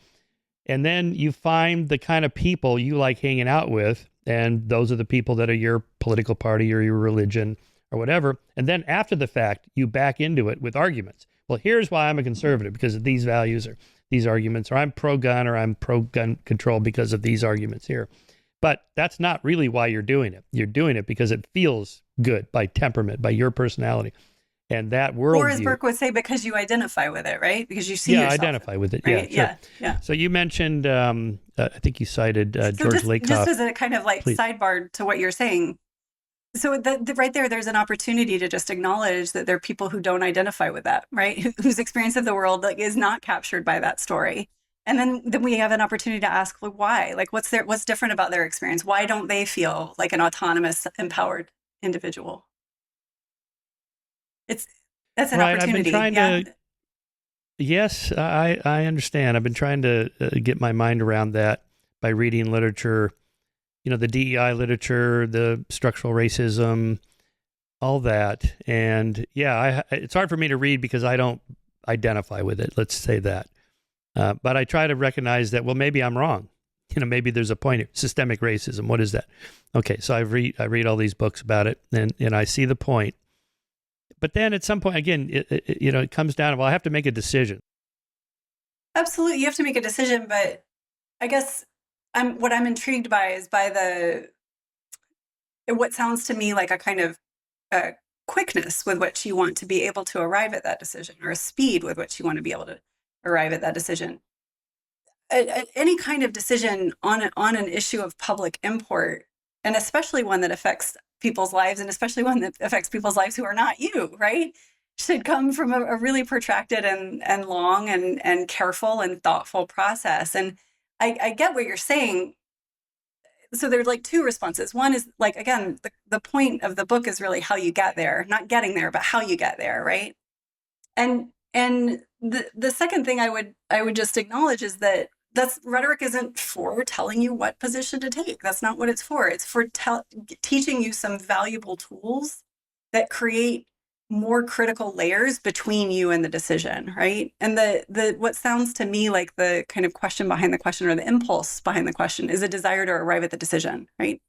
And then you find the kind of people you like hanging out with, and those are the people that are your political party or your religion or whatever. And then after the fact, you back into it with arguments. Well, here's why I'm a conservative, because of these values or these arguments, or I'm pro-gun or I'm pro-gun control because of these arguments here. But that's not really why you're doing it. You're doing it because it feels good, by temperament, by your personality. And that worldview. Or as Burke would say, because you identify with it, right? Because you see yourself. Yeah, identify with it. Right? Yeah, sure. Yeah. So you mentioned, I think you cited George Lakoff. Just as a kind of sidebar to what you're saying. So right there's an opportunity to just acknowledge that there are people who don't identify with that, right? Whose experience of the world is not captured by that story. And then we have an opportunity to ask, why? What's different about their experience? Why don't they feel like an autonomous, empowered individual? That's an opportunity. I've been trying to. Yes, I understand. I've been trying to get my mind around that by reading literature the DEI literature, the structural racism, all that. And yeah, it's hard for me to read because I don't identify with it. Let's say that. But I try to recognize that, well, maybe I'm wrong. Maybe there's a point here. Systemic racism. What is that? Okay, so I read all these books about it, and I see the point. But then at some point, again, it comes down to, well, I have to make a decision. Absolutely, you have to make a decision. But I guess what I'm intrigued by is what sounds to me like a kind of quickness with which you want to be able to arrive at that decision, or a speed with which you want to be able to arrive at that decision. Any kind of decision on an issue of public import, and especially one that affects people's lives, and especially one that affects people's lives who are not you, right, should come from a really protracted and long and careful and thoughtful process. And I get what you're saying. So there's like two responses. One is like, again, the point of the book is really how you get there, not getting there, but how you get there, right? And the second thing I would just acknowledge is that rhetoric isn't for telling you what position to take. That's not what it's for. It's for teaching you some valuable tools that create more critical layers between you and the decision, right? And the what sounds to me like the kind of question behind the question, or the impulse behind the question, is a desire to arrive at the decision, right?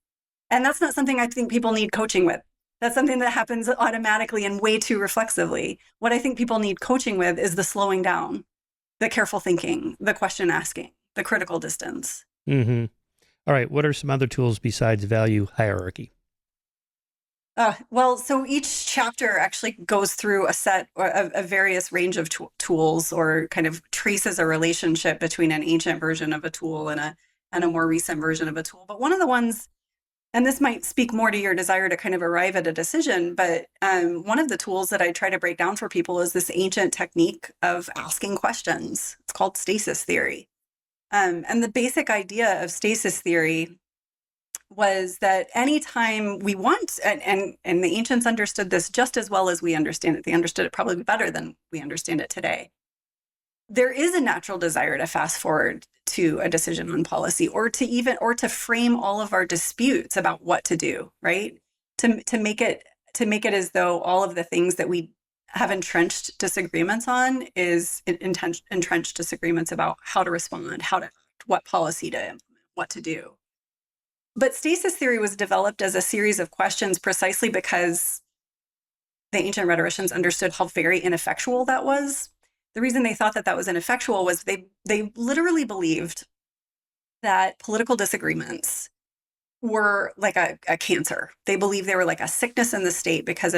And that's not something I think people need coaching with. That's something that happens automatically and way too reflexively. What I think people need coaching with is the slowing down, the careful thinking, the question asking, the critical distance. Mm-hmm. All right. What are some other tools besides value hierarchy? Well, so each chapter actually goes through a set of a various range of tools, or kind of traces a relationship between an ancient version of a tool and a more recent version of a tool. But one of the ones, and this might speak more to your desire to kind of arrive at a decision, but one of the tools that I try to break down for people is this ancient technique of asking questions. It's called stasis theory. And the basic idea of stasis theory was that anytime we want, and the ancients understood this just as well as we understand it, they understood it probably better than we understand it today. There is a natural desire to fast forward to a decision on policy, or to frame all of our disputes about what to do, right? To make it as though all of the things that we have entrenched disagreements on is entrenched disagreements about how to respond, how to act, what policy to implement, what to do. But stasis theory was developed as a series of questions precisely because the ancient rhetoricians understood how very ineffectual that was. The reason they thought that was ineffectual was they literally believed that political disagreements were like a cancer. They believed they were like a sickness in the state because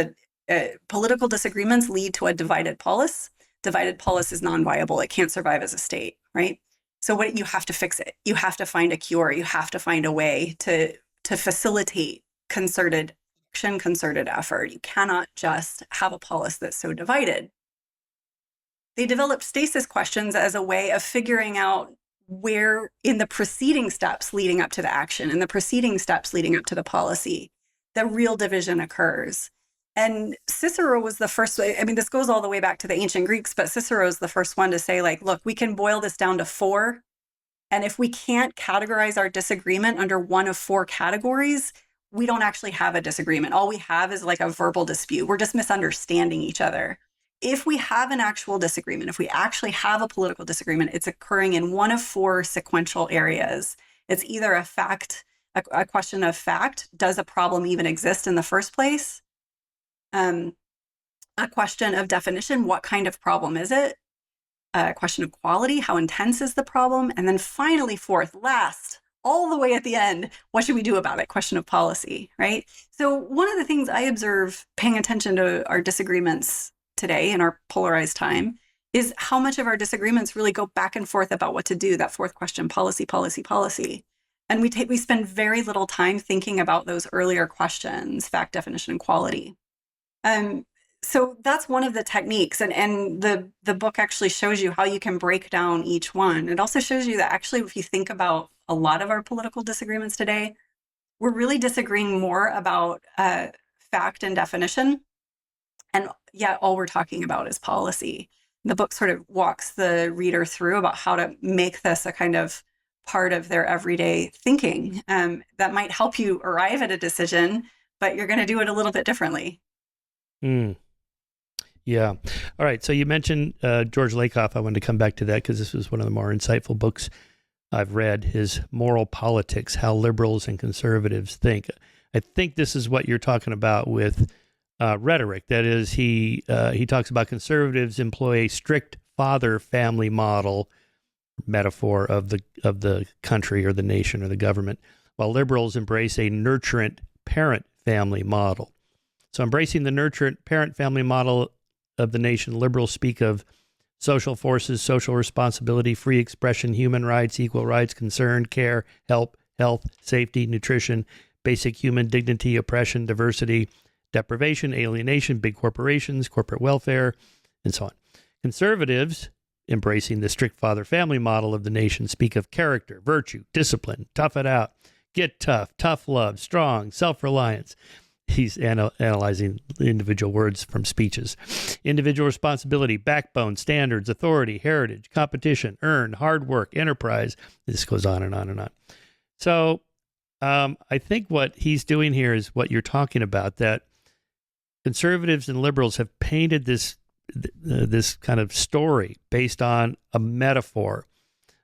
political disagreements lead to a divided polis. Divided polis is non-viable. It can't survive as a state, right? So you have to fix it. You have to find a cure. You have to find a way to facilitate concerted action, concerted effort. You cannot just have a polis that's so divided. They developed stasis questions as a way of figuring out where, in the preceding steps leading up to the action, in the preceding steps leading up to the policy, the real division occurs. And Cicero was the first, I mean, this goes all the way back to the ancient Greeks, but Cicero is the first one to say, like, look, we can boil this down to 4. And if we can't categorize our disagreement under one of 4 categories, we don't actually have a disagreement. All we have is like a verbal dispute. We're just misunderstanding each other. If we have an actual disagreement, if we actually have a political disagreement, it's occurring in one of 4 sequential areas. It's either a question of fact, does a problem even exist in the first place? A question of definition, what kind of problem is it? A question of quality, how intense is the problem? And then finally, fourth, last, all the way at the end, what should we do about it? Question of policy, right? So one of the things I observe paying attention to our disagreements today in our polarized time is how much of our disagreements really go back and forth about what to do. That fourth question, policy, policy, policy. And we spend very little time thinking about those earlier questions, fact, definition, and quality. So that's one of the techniques. And the book actually shows you how you can break down each one. It also shows you that actually, if you think about a lot of our political disagreements today, we're really disagreeing more about fact and definition. And yet all we're talking about is policy. The book sort of walks the reader through about how to make this a kind of part of their everyday thinking. That might help you arrive at a decision, but you're going to do it a little bit differently. Yeah. All right. So you mentioned George Lakoff. I wanted to come back to that because this was one of the more insightful books I've read, his Moral Politics, How Liberals and Conservatives Think. I think this is what you're talking about with rhetoric. That is, he talks about conservatives employ a strict father-family model, metaphor of the country or the nation or the government, while liberals embrace a nurturant parent-family model. So embracing the nurturant parent-family model of the nation, liberals speak of social forces, social responsibility, free expression, human rights, equal rights, concern, care, help, health, safety, nutrition, basic human dignity, oppression, diversity, deprivation, alienation, big corporations, corporate welfare, and so on. Conservatives, embracing the strict father-family model of the nation, speak of character, virtue, discipline, tough it out, get tough, tough love, strong, self-reliance. He's analyzing individual words from speeches. Individual responsibility, backbone, standards, authority, heritage, competition, earn, hard work, enterprise. This goes on and on and on. So I think what he's doing here is what you're talking about, that conservatives and liberals have painted this kind of story based on a metaphor,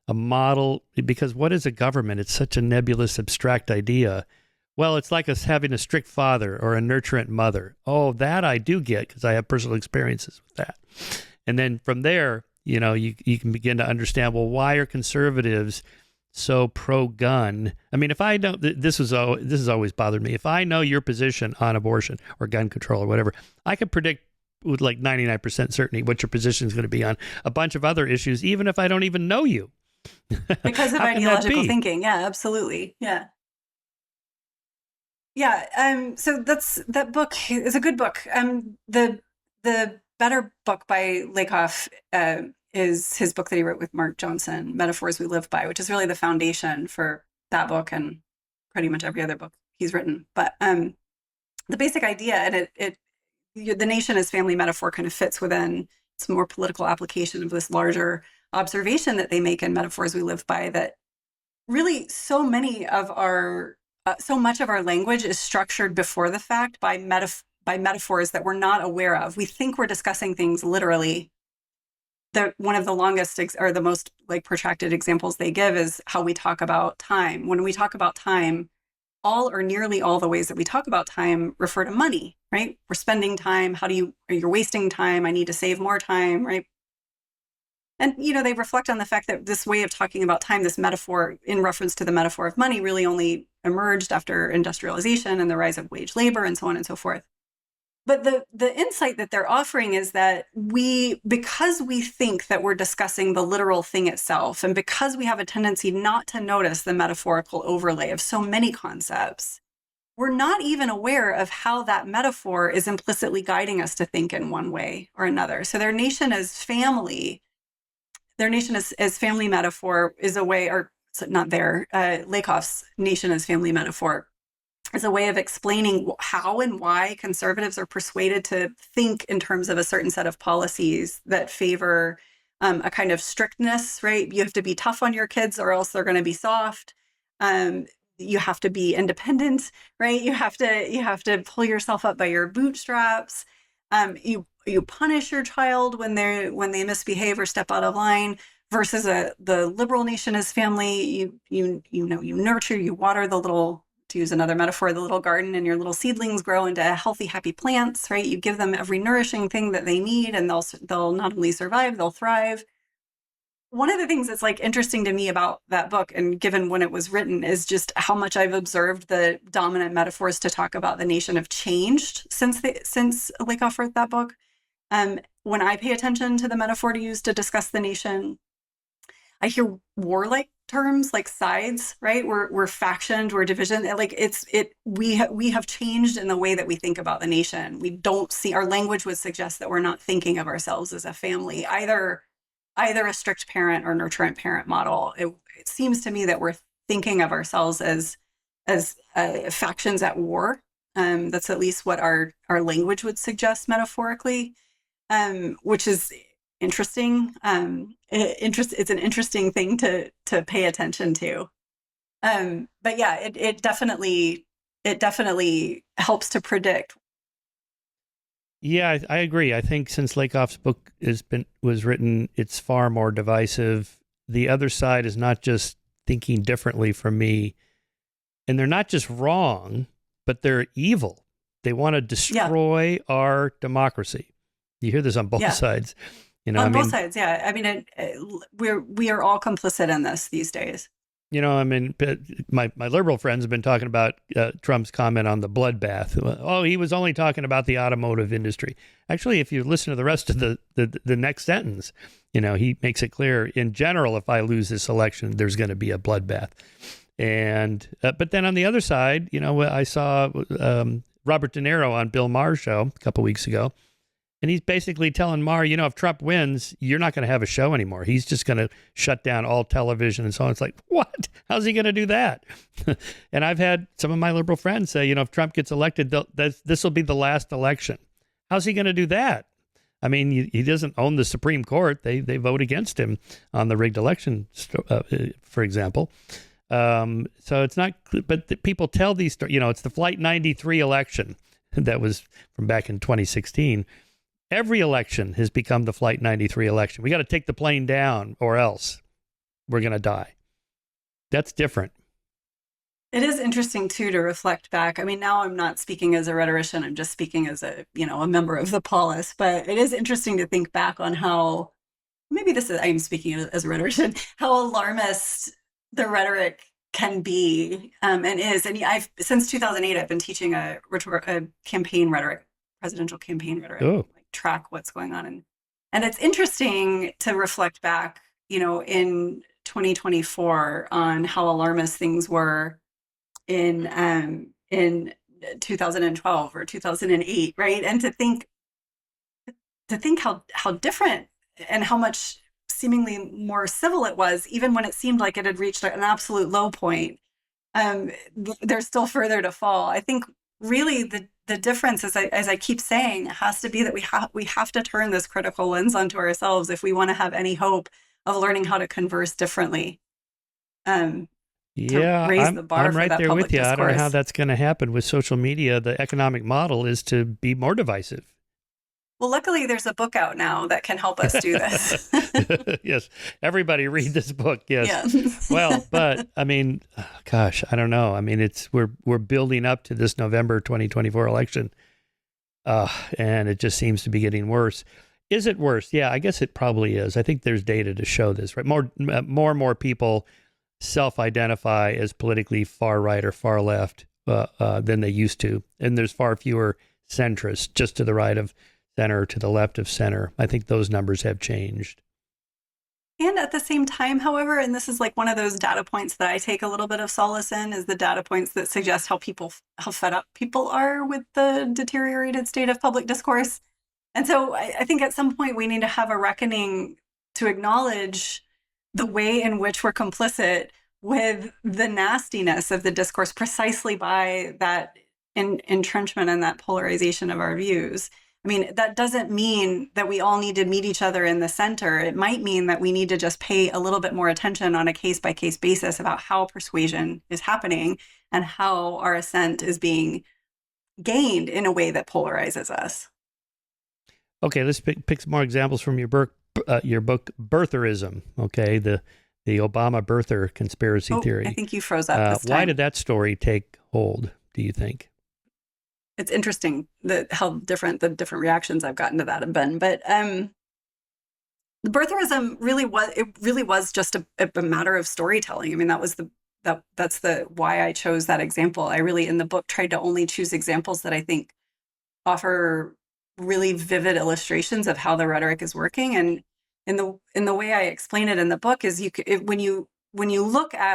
a model, because what is a government? It's such a nebulous, abstract idea. Well, it's like us having a strict father or a nurturant mother. Oh, that I do get because I have personal experiences with that. And then from there, you can begin to understand, well, why are conservatives so pro-gun? I mean, if I know, this has always bothered me. If I know your position on abortion or gun control or whatever, I can predict with like 99% certainty what your position is going to be on a bunch of other issues, even if I don't even know you. Because of ideological thinking. Yeah, absolutely. Yeah. Yeah, so that book is a good book. The better book by Lakoff is his book that he wrote with Mark Johnson, Metaphors We Live By, which is really the foundation for that book and pretty much every other book he's written. But the basic idea, and the nation as family metaphor kind of fits within its more political application of this larger observation that they make in Metaphors We Live By, that really so much of our language is structured before the fact by metaphors that we're not aware of. We think we're discussing things literally. One of the longest or the most protracted examples they give is how we talk about time. When we talk about time, all or nearly all the ways that we talk about time refer to money, right? We're spending time. You're wasting time. I need to save more time, right? And, they reflect on the fact that this way of talking about time, this metaphor in reference to the metaphor of money, really only emerged after industrialization and the rise of wage labor and so on and so forth. But the insight that they're offering is that because we think that we're discussing the literal thing itself, and because we have a tendency not to notice the metaphorical overlay of so many concepts, we're not even aware of how that metaphor is implicitly guiding us to think in one way or another. So their nation as family metaphor is a way, or not Lakoff's nation as family metaphor is a way of explaining how and why conservatives are persuaded to think in terms of a certain set of policies that favor a kind of strictness, right? You have to be tough on your kids or else they're going to be soft. You have to be independent, right? You have to pull yourself up by your bootstraps. You punish your child when they misbehave or step out of line, versus the liberal nation as family. You nurture, you water the little, to use another metaphor, the little garden, and your little seedlings grow into healthy, happy plants, right? You give them every nourishing thing that they need, and they'll not only survive, they'll thrive. One of the things that's interesting to me about that book, and given when it was written, is just how much I've observed the dominant metaphors to talk about the nation have changed since Lakoff wrote that book. When I pay attention to the metaphor to use to discuss the nation, I hear warlike terms like sides, right? We're factioned, we're division. We have changed in the way that we think about the nation. We don't see, our language would suggest that we're not thinking of ourselves as a family, either a strict parent or nurturant parent model. It seems to me that we're thinking of ourselves as factions at war. That's at least what our language would suggest metaphorically, which is interesting. It's an interesting thing to pay attention to. But yeah, it definitely helps to predict. Yeah, I agree. I think since Lakoff's book was written, it's far more divisive. The other side is not just thinking differently from me, and they're not just wrong, but they're evil. They want to destroy our democracy. You hear this on both sides. On both sides, yeah. I mean, we are all complicit in this these days. I mean, my liberal friends have been talking about Trump's comment on the bloodbath. Oh, he was only talking about the automotive industry. Actually, if you listen to the rest of the next sentence, he makes it clear, in general, if I lose this election, there's going to be a bloodbath. And but then on the other side, I saw Robert De Niro on Bill Maher's show a couple weeks ago. And he's basically telling Maher, if Trump wins, you're not going to have a show anymore. He's just going to shut down all television and so on. It's like, what? How's he going to do that? And I've had some of my liberal friends say, if Trump gets elected, this will be the last election. How's he going to do that? I mean, he doesn't own the Supreme Court. They vote against him on the rigged election, for example. So it's not, but people tell these stories. It's the Flight 93 election that was from back in 2016. Every election has become the Flight 93 election. We got to take the plane down or else we're going to die. That's different. It is interesting, too, to reflect back. I mean, now I'm not speaking as a rhetorician. I'm just speaking as a member of the polis. But it is interesting to think back on how, I'm speaking as a rhetorician, how alarmist the rhetoric can be and is. And since 2008, I've been teaching a campaign rhetoric, presidential campaign rhetoric. Oh. Track what's going on, and it's interesting to reflect back in 2024 on how alarmist things were in 2012 or 2008, right? And to think how different and how much seemingly more civil it was, even when it seemed like it had reached an absolute low point. There's still further to fall. I think really the difference, as I keep saying, has to be that we have to turn this critical lens onto ourselves if we want to have any hope of learning how to converse differently. To raise the bar I'm right there with you. Discourse. I don't know how that's going to happen with social media. The economic model is to be more divisive. Well, luckily, there's a book out now that can help us do this. Yes. Everybody read this book. Yes. Yeah. Well, but I mean, gosh, I don't know. I mean, we're building up to this November 2024 election. And it just seems to be getting worse. Is it worse? Yeah, I guess it probably is. I think there's data to show this, right? More and more people self-identify as politically far right or far left than they used to. And there's far fewer centrists just to the right of center, to the left of center. I think those numbers have changed. And at the same time, however, and this is like one of those data points that I take a little bit of solace in, is the data points that suggest how fed up people are with the deteriorated state of public discourse. And so I think at some point we need to have a reckoning to acknowledge the way in which we're complicit with the nastiness of the discourse precisely by that entrenchment and that polarization of our views. I mean, that doesn't mean that we all need to meet each other in the center. It might mean that we need to just pay a little bit more attention on a case-by-case basis about how persuasion is happening and how our assent is being gained in a way that polarizes us. Okay, let's pick some more examples from your book, Birtherism. Okay, the Obama birther conspiracy theory. I think you froze up this time. Why did that story take hold, do you think? It's interesting how different the different reactions I've gotten to that have been. But the birtherism really was just a matter of storytelling. I mean, that's the why I chose that example. I really, in the book, tried to only choose examples that I think offer really vivid illustrations of how the rhetoric is working. And in the way I explain it in the book is when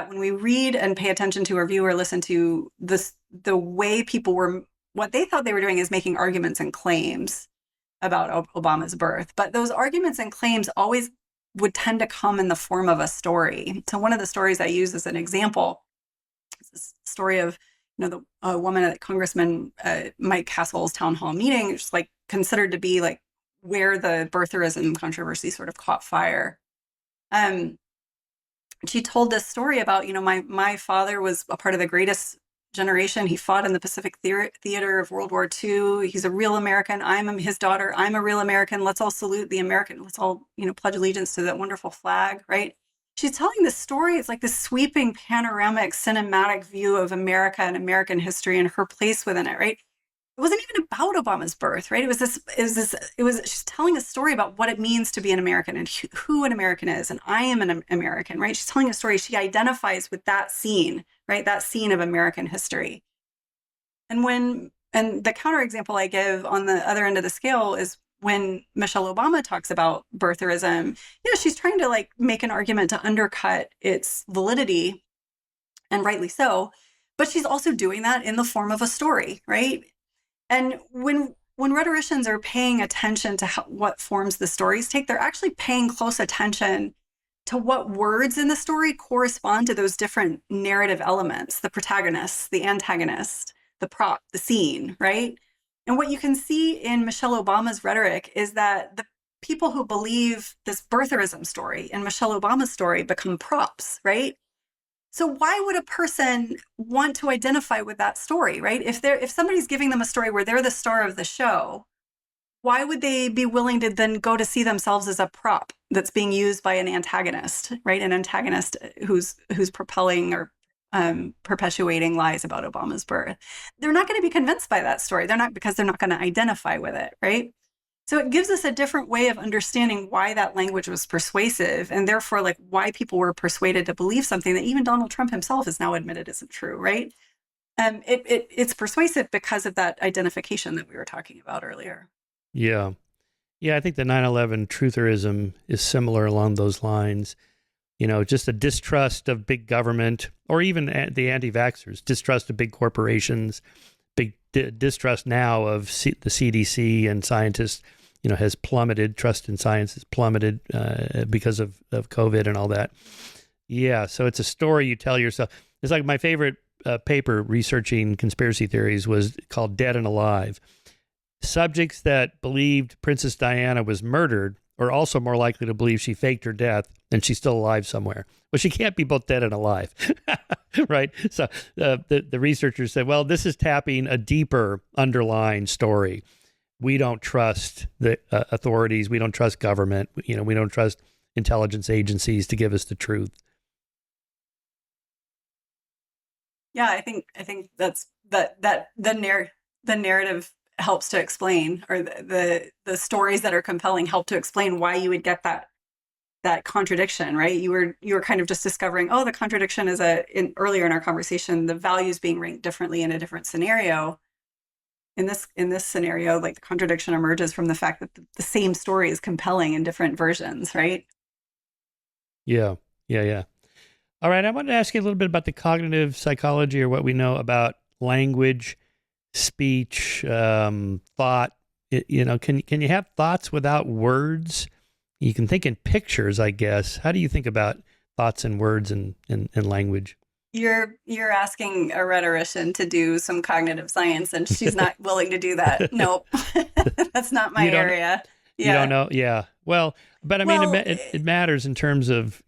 we read and pay attention to or view or listen to this, the way people were. What they thought they were doing is making arguments and claims about Obama's birth. But those arguments and claims always would tend to come in the form of a story. So one of the stories I use as an example is this story of, the woman at Congressman Mike Castle's town hall meeting, just like considered to be like where the birtherism controversy sort of caught fire. She told this story about, my father was a part of the greatest generation. He fought in the Pacific Theater of World War II. He's a real American. I'm his daughter. I'm a real American. Let's all salute the American. Let's all, pledge allegiance to that wonderful flag, right? She's telling this story. It's like this sweeping, panoramic, cinematic view of America and American history and her place within it, right? It wasn't even about Obama's birth, right? She's telling a story about what it means to be an American and who an American is. And I am an American, right? She's telling a story. She identifies with that scene, right? That scene of American history. And the counterexample I give on the other end of the scale is when Michelle Obama talks about birtherism, she's trying to like make an argument to undercut its validity, and rightly so. But she's also doing that in the form of a story, right? And when rhetoricians are paying attention to what forms the stories take, they're actually paying close attention to what words in the story correspond to those different narrative elements, the protagonist, the antagonist, the prop, the scene, right? And what you can see in Michelle Obama's rhetoric is that the people who believe this birtherism story and Michelle Obama's story become props, right? So why would a person want to identify with that story, right? If somebody's giving them a story where they're the star of the show, why would they be willing to then go to see themselves as a prop that's being used by an antagonist, right? An antagonist who's propelling or perpetuating lies about Obama's birth. They're not going to be convinced by that story. Because they're not going to identify with it, right? So it gives us a different way of understanding why that language was persuasive, and therefore like why people were persuaded to believe something that even Donald Trump himself has now admitted isn't true, right? It's persuasive because of that identification that we were talking about earlier. Yeah. I think the 9/11 trutherism is similar along those lines. Just a distrust of big government, or even the anti-vaxxers, distrust of big corporations, big distrust now of the CDC and scientists, has plummeted. Trust in science has plummeted because of COVID and all that. Yeah, so it's a story you tell yourself. It's like my favorite paper researching conspiracy theories was called Dead and Alive. Subjects that believed Princess Diana was murdered are also more likely to believe she faked her death and she's still alive somewhere. Well, she can't be both dead and alive, right? So the researchers said, well, this is tapping a deeper underlying story. We don't trust the authorities. We don't trust government. We don't trust intelligence agencies to give us the truth. Yeah, I think that's the narrative helps to explain, or the stories that are compelling help to explain why you would get that contradiction, right? You were kind of just discovering, the contradiction is earlier in our conversation, the values being ranked differently in a different scenario. In this scenario, like the contradiction emerges from the fact that the same story is compelling in different versions, right? Yeah. All right, I wanted to ask you a little bit about the cognitive psychology, or what we know about language, speech, thought. Can you have thoughts without words? You can think in pictures, I guess. How do you think about thoughts and words and language? You're asking a rhetorician to do some cognitive science, and she's not willing to do that. Nope, that's not my area. Yeah. You don't know? Yeah. Well, but I mean, it matters in terms of,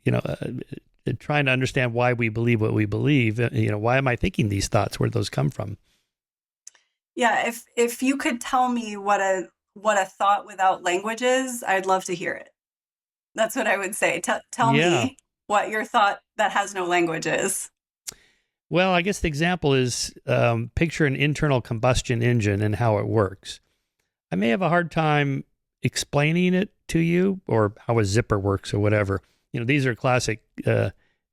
trying to understand why we believe what we believe. Why am I thinking these thoughts? Where those come from? Yeah. If you could tell me what a thought without language is, I'd love to hear it. That's what I would say. Tell me what your thought that has no language is. Well, I guess the example is picture an internal combustion engine and how it works. I may have a hard time explaining it to you, or how a zipper works or whatever. These are classic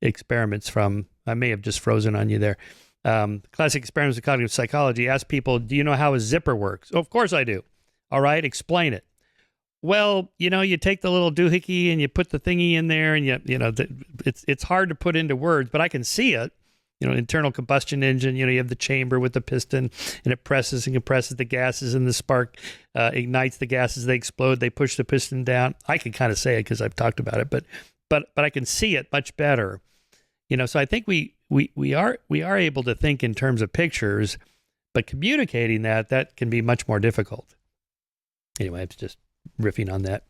experiments from, I may have just frozen on you there. Classic experiments of cognitive psychology. Ask people, do you know how a zipper works? Oh, of course I do. All right, explain it. Well, you take the little doohickey and you put the thingy in there, and it's hard to put into words, but I can see it. Internal combustion engine, you have the chamber with the piston, and it presses and compresses the gases, and the spark ignites the gases. They explode. They push the piston down. I can kind of say it because I've talked about it, but I can see it much better. So I think we are able to think in terms of pictures, but communicating that can be much more difficult. Anyway, it's just riffing on that.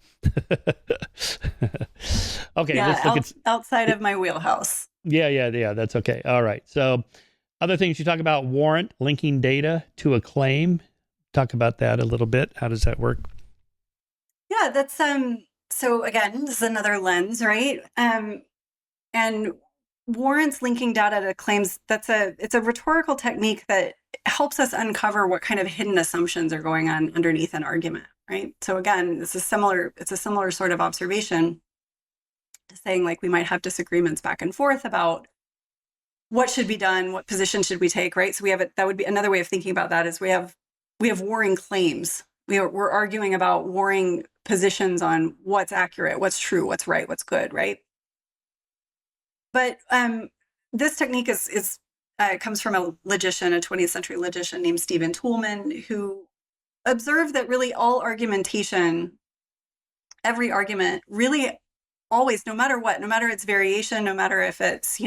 Okay, yeah, let's look at outside of my wheelhouse. Yeah. That's okay. All right. So, other things you talk about: warrant, linking data to a claim. Talk about that a little bit. How does that work? Yeah, that's so again, this is another lens, right? And warrants linking data to claims, it's a rhetorical technique that helps us uncover what kind of hidden assumptions are going on underneath an argument, right? So again, it's a similar sort of observation to saying, like, we might have disagreements back and forth about what should be done, what position should we take, right? So that would be another way of thinking about that is we have warring claims. We're arguing about warring positions on what's accurate, what's true, what's right, what's good, right? But this technique comes from a logician, a 20th century logician named Stephen Toulmin, who observed that really all argumentation, every argument, really always, no matter what, no matter its variation, no matter if it's,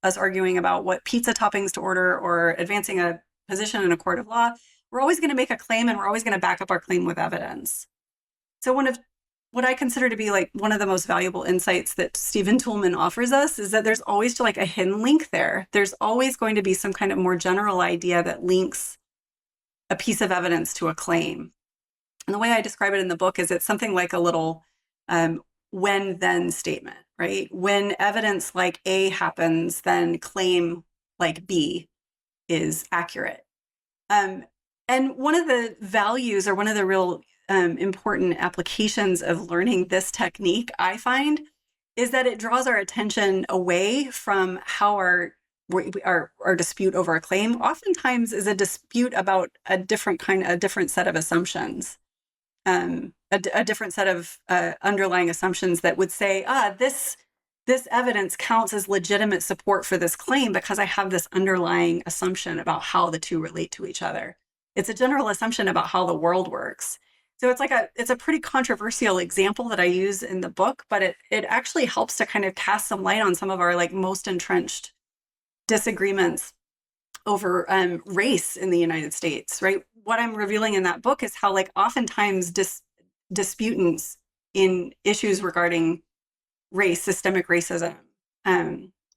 us arguing about what pizza toppings to order or advancing a position in a court of law, we're always going to make a claim and we're always going to back up our claim with evidence. So one of what I consider to be like one of the most valuable insights that Stephen Toulmin offers us is that there's always like a hidden link there. There's always going to be some kind of more general idea that links a piece of evidence to a claim. And the way I describe it in the book is it's something like a little when-then statement, right? When evidence like A happens, then claim like B is accurate. And one of the values, or one of the real important applications of learning this technique, I find, is that it draws our attention away from how our dispute over a claim oftentimes is a dispute about a different set of assumptions, a different set of underlying assumptions that would say, this evidence counts as legitimate support for this claim because I have this underlying assumption about how the two relate to each other. It's a general assumption about how the world works. So it's a pretty controversial example that I use in the book, but it actually helps to kind of cast some light on some of our like most entrenched disagreements over race in the United States, right? What I'm revealing in that book is how like oftentimes disputants in issues regarding race, systemic racism,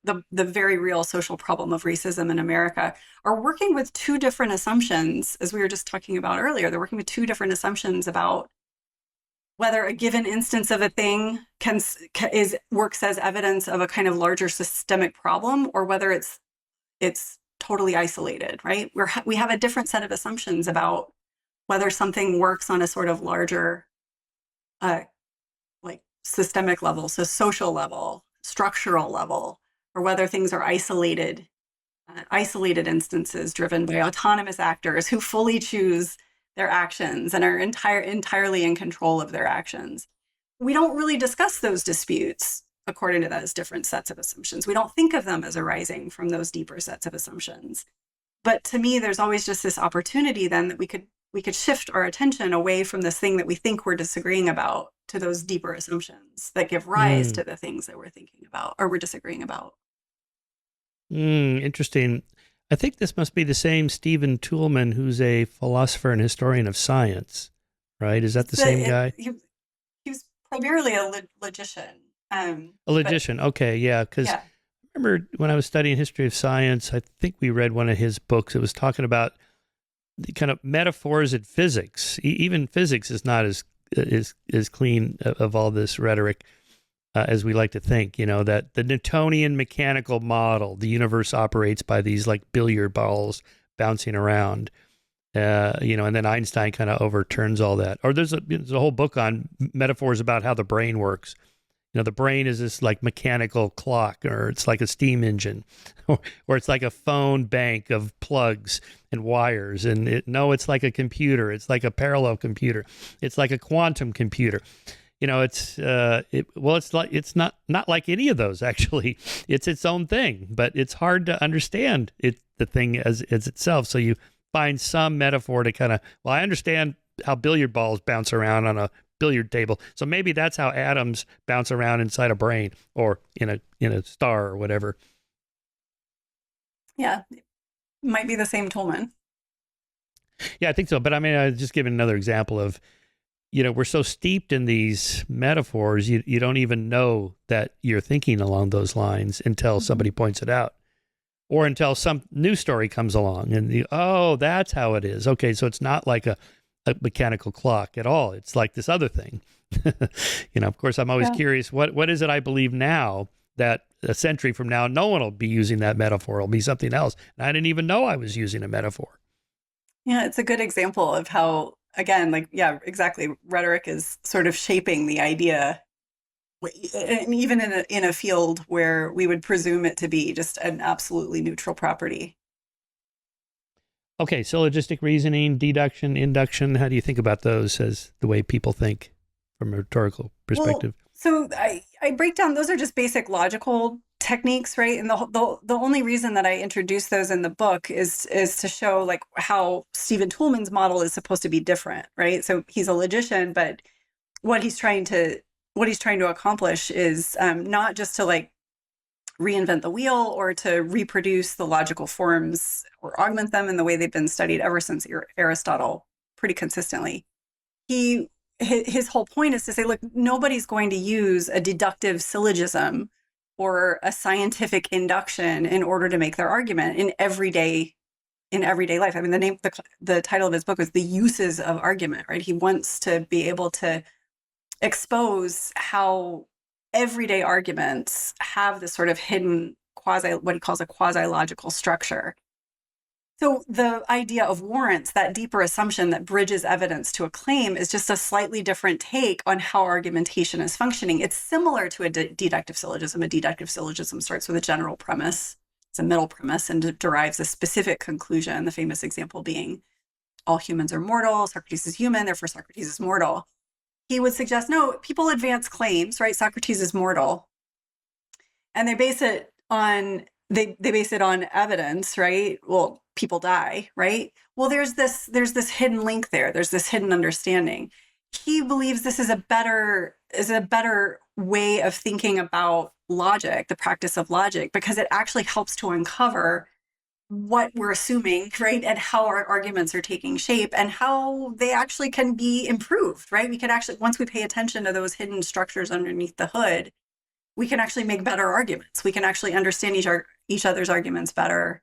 the very real social problem of racism in America, are working with two different assumptions, as we were just talking about earlier. They're working with two different assumptions about whether a given instance of a thing works as evidence of a kind of larger systemic problem, or whether it's totally isolated, right? We have a different set of assumptions about whether something works on a sort of larger like systemic level, so social level, structural level, or whether things are isolated instances driven by autonomous actors who fully choose their actions and are entirely in control of their actions. We don't really discuss those disputes according to those different sets of assumptions. We don't think of them as arising from those deeper sets of assumptions. But to me, there's always just this opportunity then that we could shift our attention away from this thing that we think we're disagreeing about to those deeper assumptions that give rise to the things that we're thinking about or we're disagreeing about. Interesting. I think this must be the same Stephen Toulmin, who's a philosopher and historian of science, right? Is that the same guy? He was primarily a logician. A logician, okay, yeah. Because I remember when I was studying history of science, I think we read one of his books. It was talking about the kind of metaphors in physics. Even physics is not as clean of all this rhetoric as we like to think, that the Newtonian mechanical model, the universe operates by these like billiard balls bouncing around, and then Einstein kind of overturns all that. Or there's a whole book on metaphors about how the brain works. The brain is this like mechanical clock, or it's like a steam engine, or it's like a phone bank of plugs and wires. And it's like a computer. It's like a parallel computer. It's like a quantum computer. It's not like any of those, actually. It's its own thing, but it's hard to understand the thing as itself. So you find some metaphor to kind of, I understand how billiard balls bounce around on a billiard table. So maybe that's how atoms bounce around inside a brain or in a star or whatever. Yeah. It might be the same Toulmin. Yeah, I think so. But I mean, I was just giving another example of, we're so steeped in these metaphors, you don't even know that you're thinking along those lines until somebody points it out, or until some new story comes along and that's how it is. Okay, so it's not like a mechanical clock at all. It's like this other thing. Of course, I'm always curious, what is it I believe now that a century from now, no one will be using that metaphor. It'll be something else. And I didn't even know I was using a metaphor. Yeah, it's a good example of how, again, exactly. Rhetoric is sort of shaping the idea, and even in a field where we would presume it to be just an absolutely neutral property. Okay, syllogistic reasoning, deduction, induction. How do you think about those as the way people think from a rhetorical perspective? Well, so I break down, those are just basic logical techniques, right? And the only reason that I introduce those in the book is to show like how Stephen Toulmin's model is supposed to be different, right? So he's a logician, but what he's trying to accomplish is not just to like reinvent the wheel or to reproduce the logical forms or augment them in the way they've been studied ever since Aristotle pretty consistently. His whole point is to say, look, nobody's going to use a deductive syllogism or a scientific induction in order to make their argument in everyday life. I mean, the title of his book is The Uses of Argument, right? He wants to be able to expose how everyday arguments have this sort of hidden what he calls a quasi-logical structure. So the idea of warrants, that deeper assumption that bridges evidence to a claim, is just a slightly different take on how argumentation is functioning. It's similar to a deductive syllogism. A deductive syllogism starts with a general premise, it's a middle premise, and derives a specific conclusion, the famous example being all humans are mortal, Socrates is human, therefore Socrates is mortal. He would suggest, no, people advance claims, right? Socrates is mortal. And they base it on evidence, right? Well, people die, right? Well, there's this hidden link there. There's this hidden understanding. He believes this is a better way of thinking about logic, the practice of logic, because it actually helps to uncover what we're assuming, right? And how our arguments are taking shape and how they actually can be improved, right? We can actually, once we pay attention to those hidden structures underneath the hood, we can actually make better arguments. We can actually understand each other's arguments better.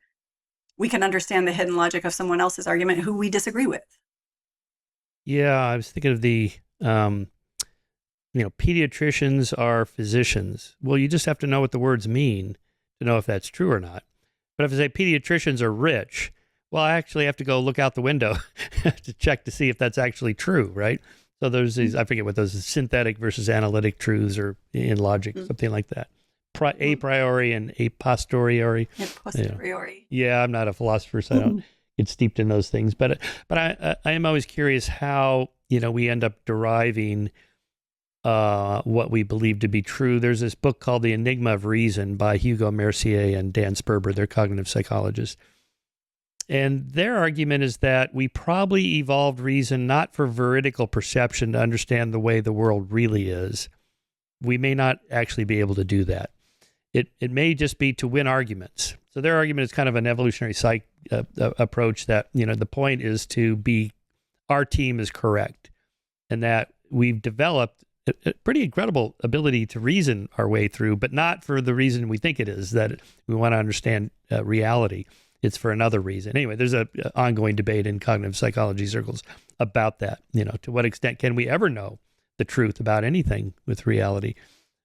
We can understand the hidden logic of someone else's argument who we disagree with. Yeah, I was thinking of the, pediatricians are physicians. Well, you just have to know what the words mean to know if that's true or not. But if I say pediatricians are rich, well, I actually have to go look out the window to check to see if that's actually true, right? So there's these, I forget what those are, synthetic versus analytic truths or in logic, something like that. A priori and a posteriori. A posteriori. Yeah, I'm not a philosopher, so I don't get steeped in those things. But I am always curious how, we end up deriving what we believe to be true. There's this book called The Enigma of Reason by Hugo Mercier and Dan Sperber. They're cognitive psychologists. And their argument is that we probably evolved reason not for veridical perception to understand the way the world really is. We may not actually be able to do that. It may just be to win arguments. So their argument is kind of an evolutionary approach that, the point is to be, our team is correct, and that we've developed a pretty incredible ability to reason our way through, but not for the reason we think it is, that we want to understand reality. It's for another reason. Anyway, there's an ongoing debate in cognitive psychology circles about that. To what extent can we ever know the truth about anything with reality,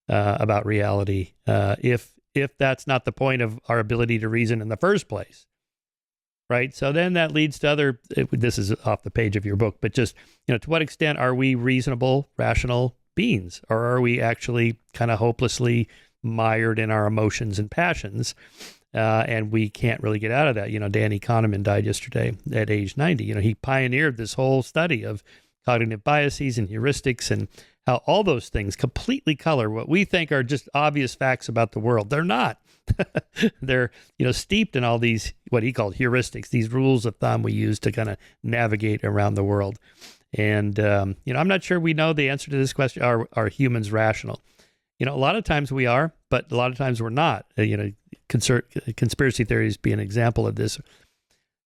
about reality, if that's not the point of our ability to reason in the first place, right? So then that leads to this is off the page of your book, but just, to what extent are we reasonable, rational beings, or are we actually kind of hopelessly mired in our emotions and passions? And we can't really get out of that. Danny Kahneman died yesterday at age 90. He pioneered this whole study of cognitive biases and heuristics and how all those things completely color what we think are just obvious facts about the world. They're not. They're, steeped in all these, what he called heuristics, these rules of thumb we use to kind of navigate around the world. And, I'm not sure we know the answer to this question. Are humans rational? A lot of times we are, but a lot of times we're not. Conspiracy theories be an example of this.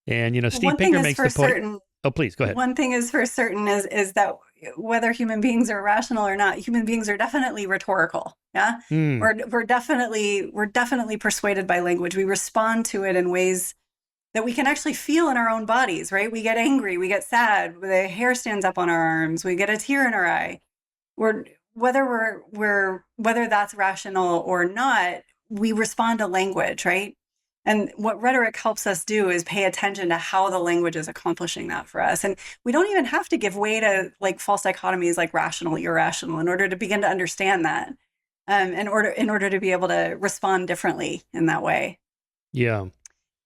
And, Steve Pinker makes the point. Oh, please, go ahead. One thing is for certain is that, whether human beings are rational or not, human beings are definitely rhetorical. Yeah. We're definitely persuaded by language. We respond to it in ways that we can actually feel in our own bodies, right? We get angry, we get sad, the hair stands up on our arms, we get a tear in our eye. Whether that's rational or not, we respond to language, right? And what rhetoric helps us do is pay attention to how the language is accomplishing that for us. And we don't even have to give way to like false dichotomies like rational, irrational in order to begin to understand that. In order to be able to respond differently in that way. Yeah.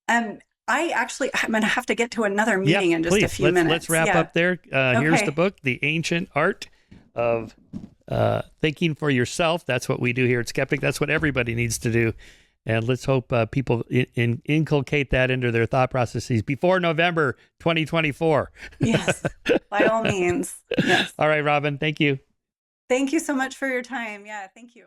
I'm going to have to get to another meeting in just a few minutes. Let's wrap up there. Here's the book, The Ancient Art of Thinking for Yourself. That's what we do here at Skeptic. That's what everybody needs to do. And let's hope people inculcate that into their thought processes before November 2024. Yes, by all means. Yes. All right, Robin. Thank you. Thank you so much for your time. Yeah, thank you.